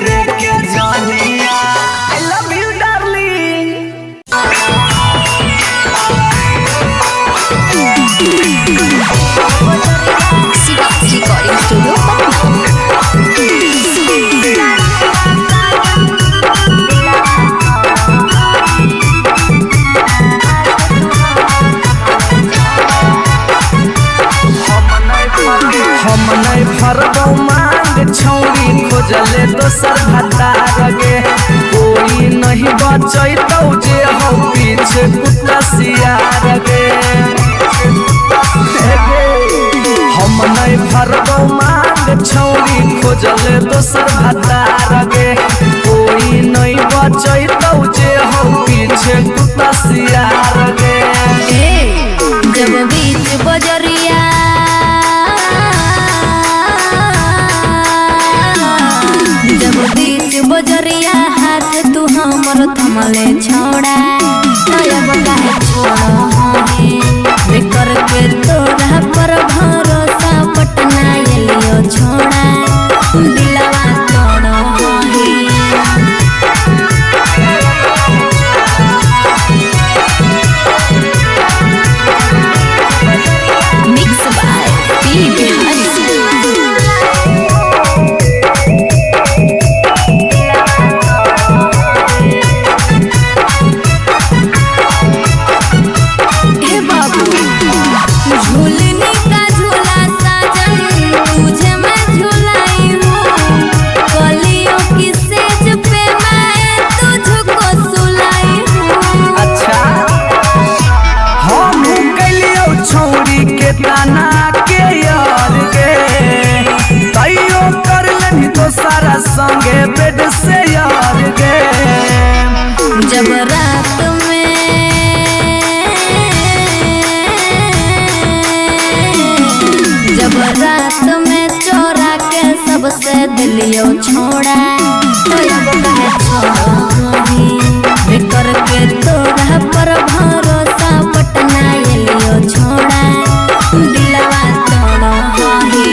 रे के जनिया। आई love you darling. Shivansh recording studio Patna. हम नहीं भरबौ मांग छौरी खोजले दोसर भतार गे, कोई नहीं बचैतौ जे हो पीछे कुत्ता सियार गे। हम नहीं भरबौ मांग छौरी खोजले दोसर भतार गे, कोई नहीं बचैतौ जे हो पीछे कुत्ता सियार गे। जब बीच बजरिया जब बीच बजरिया हाथ तू हमर थमले छोड़ा, अब काहे छोड़ा है करके तोरा पर भरोसा पटना एलियो छोड़ा, दिलवा तोड़ो मिक्स बाय पी बिहारी। जब रात में चोरा के सबसे दिलियो छोड़ा तो अब कहे छोड़ी बेकर के तोरा पर भरोसा पटना एलियो छोड़ा दिलवा तोड़ा ही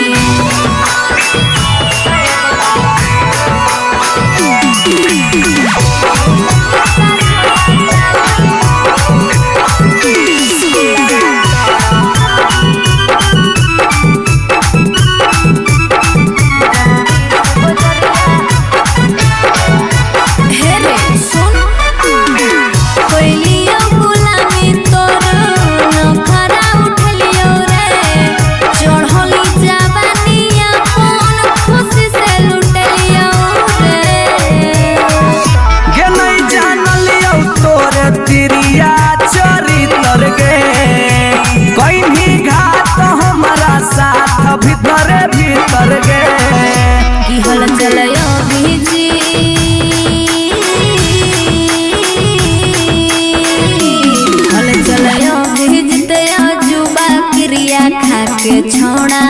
के छोड़ा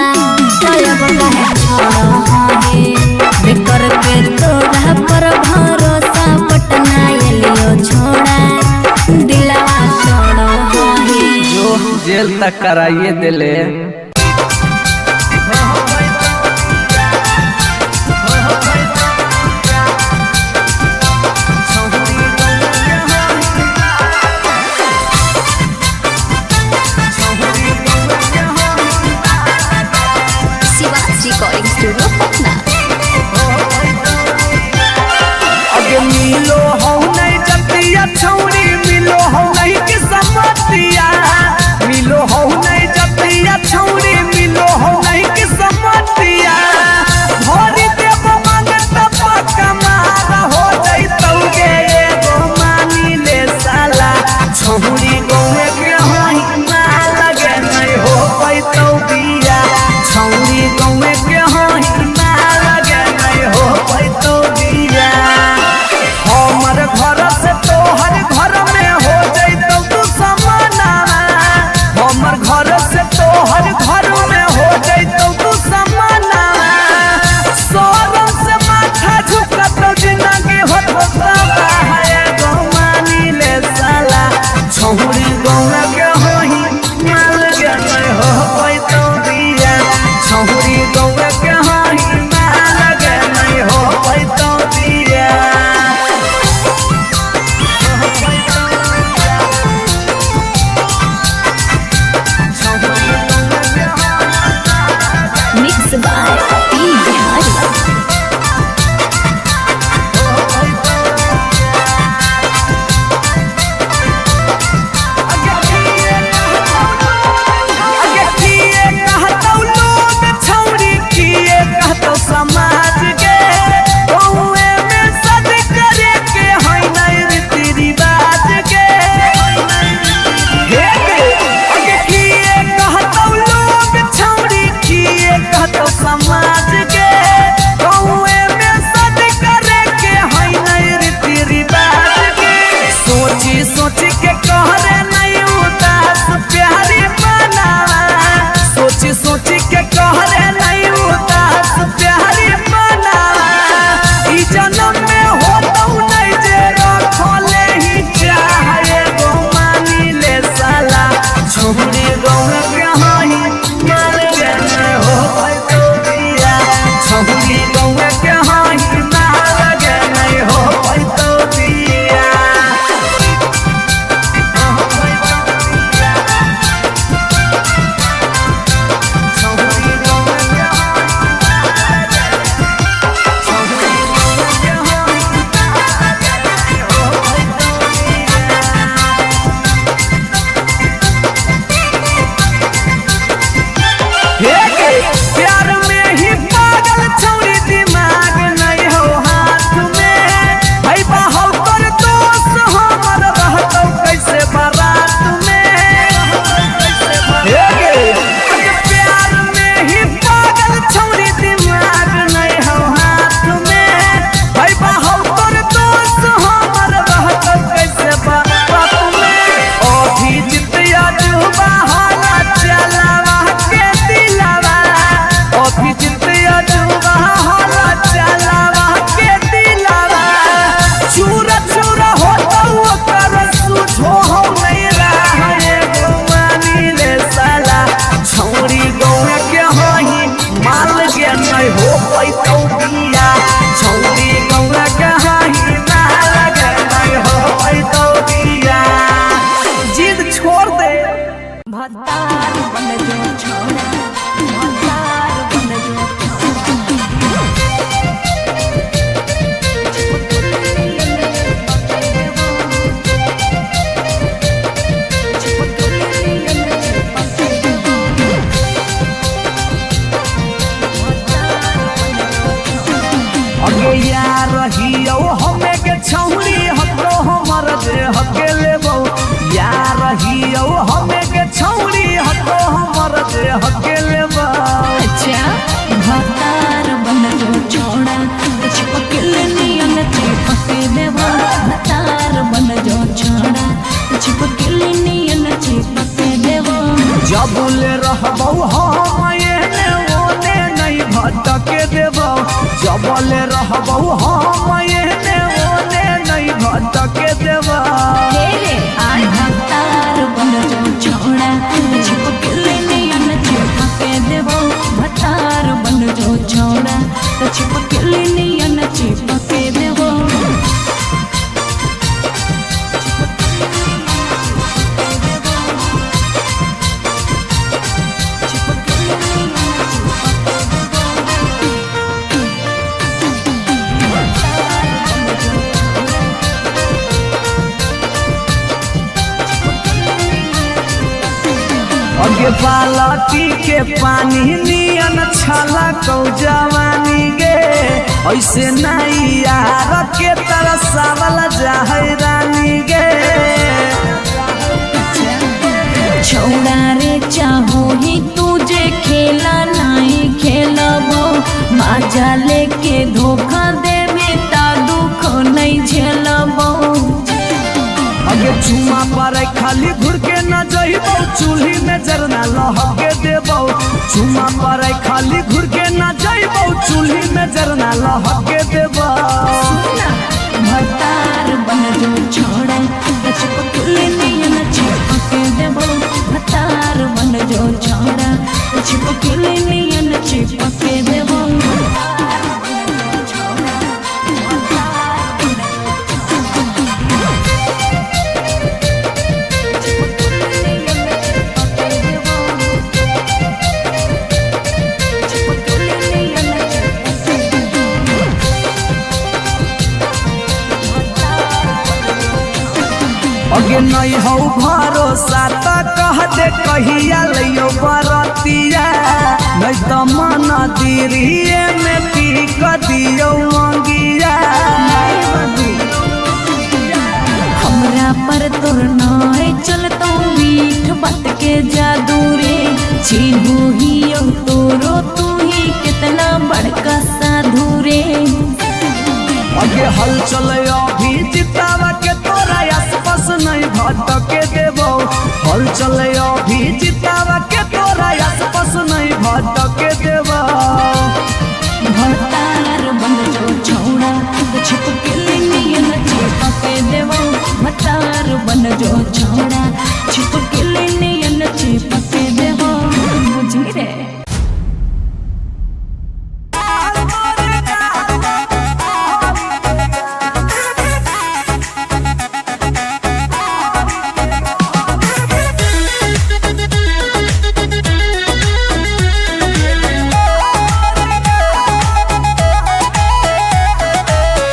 तब कहे छोड़ा हे बेकर के तोरा पर भरोसा पटना एलियो छोड़ा दिलवा छोड़ा हे जो जेल तक कराइए दिले। Recording studio Patna. अगे मिलो हो नहीं जतिया छौरी मिलो हो नहीं किस्मतिया मिलो हो नहीं जतिया छौरी मिलो हो नहीं किस्मतिया भोरी देव मांगत पक्का मार हो जइतौगे एगो मानी ले साला छौरी गौए के होई ना लगे नहीं हो पैतौ बिया छौरी गौए के होई ना अगे यार रहियो हमें के छौरी हतो हमर जे हकेले बहु यार रहियो हमें के छौरी हतो हमर जे हकेले बहु अच्छा भतार बन जो छोड़ा चिपकल नियन चिपके देबो भतार बन जो छोड़ा चिपकल नियन चिपके देबो जबले रहबौ हम एने ओने नहीं भटके देबौ जबले रहबौ हम एने ओने नहीं भटके देबौ हे रे आय भतार बन जो छोड़ा चिपकल नियन चिपके देबो भतार बन जो छोड़ा चिपकल नियन चिपके देबो अगे बालटी के पानी नियन छला कौ जवानी गे ऐसे नहीं यार के तरसावल जाहै रानी गे छोड़ा रे चाहो ही तुझे खेला नहीं खेलबो मजा लेके धोखा देवे ता दुख नहीं झेलबो अगे चुमा पर खाली घुर के न जइबौ चूल्ही में जरना लहके देबौ चुमा पर खाली घुर के न जइबौ चूल्ही में जरना लहके देबौ भतार बन जो छोड़ा चिपकल नियन चिपके देबो भतार बन जो छोड़ा चिपकल नियन चिपके देबो अगे नहीं हो भरोसा त कह दे कहिया लियो बरतिया नहीं तो मन दिरिए में पी क दियो मंगिया हमरा पर तोर नाय चलतो मीठ बात के जादू रे चिन्हू ही तोरो तू ही कितना बड़का साधु रे अगे हल चले अभी जितावा के तोरा आसपास नहीं भटके देबो हल चले अभी जितावा के तोरा आसपास नहीं भटके देबो भतार बन जो छोड़ा चिपकल नियन चिपके देबो भतार बन जो छोड़ा चिपकल नियन चिपके देबो बुझी रे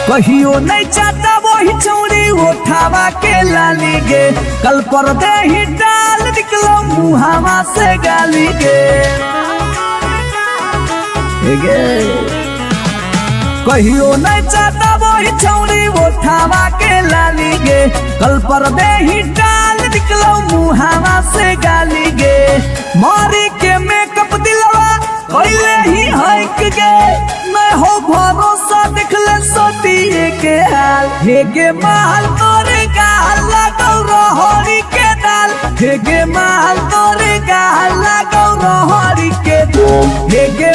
कहियो नहीं चाहता वही चौड़ी उठावा के लाली गे कल पर दे ही डाल निकलो मुहावा से गाली गे कहियो नहीं चाहता वही चौड़ी उठावा के लाली गे कल पर दे ही डाल निकलो मुहावा से गाली गे मारी के मेकअप दिलवा कैले ही हक गे मैं हो भरोसा दिखले सोतिए के हाल हे गे माल तोरे गाल लगौ रहरी के दाल हे गे माल तोरे गाल लगौ रहरी के दाल हे गे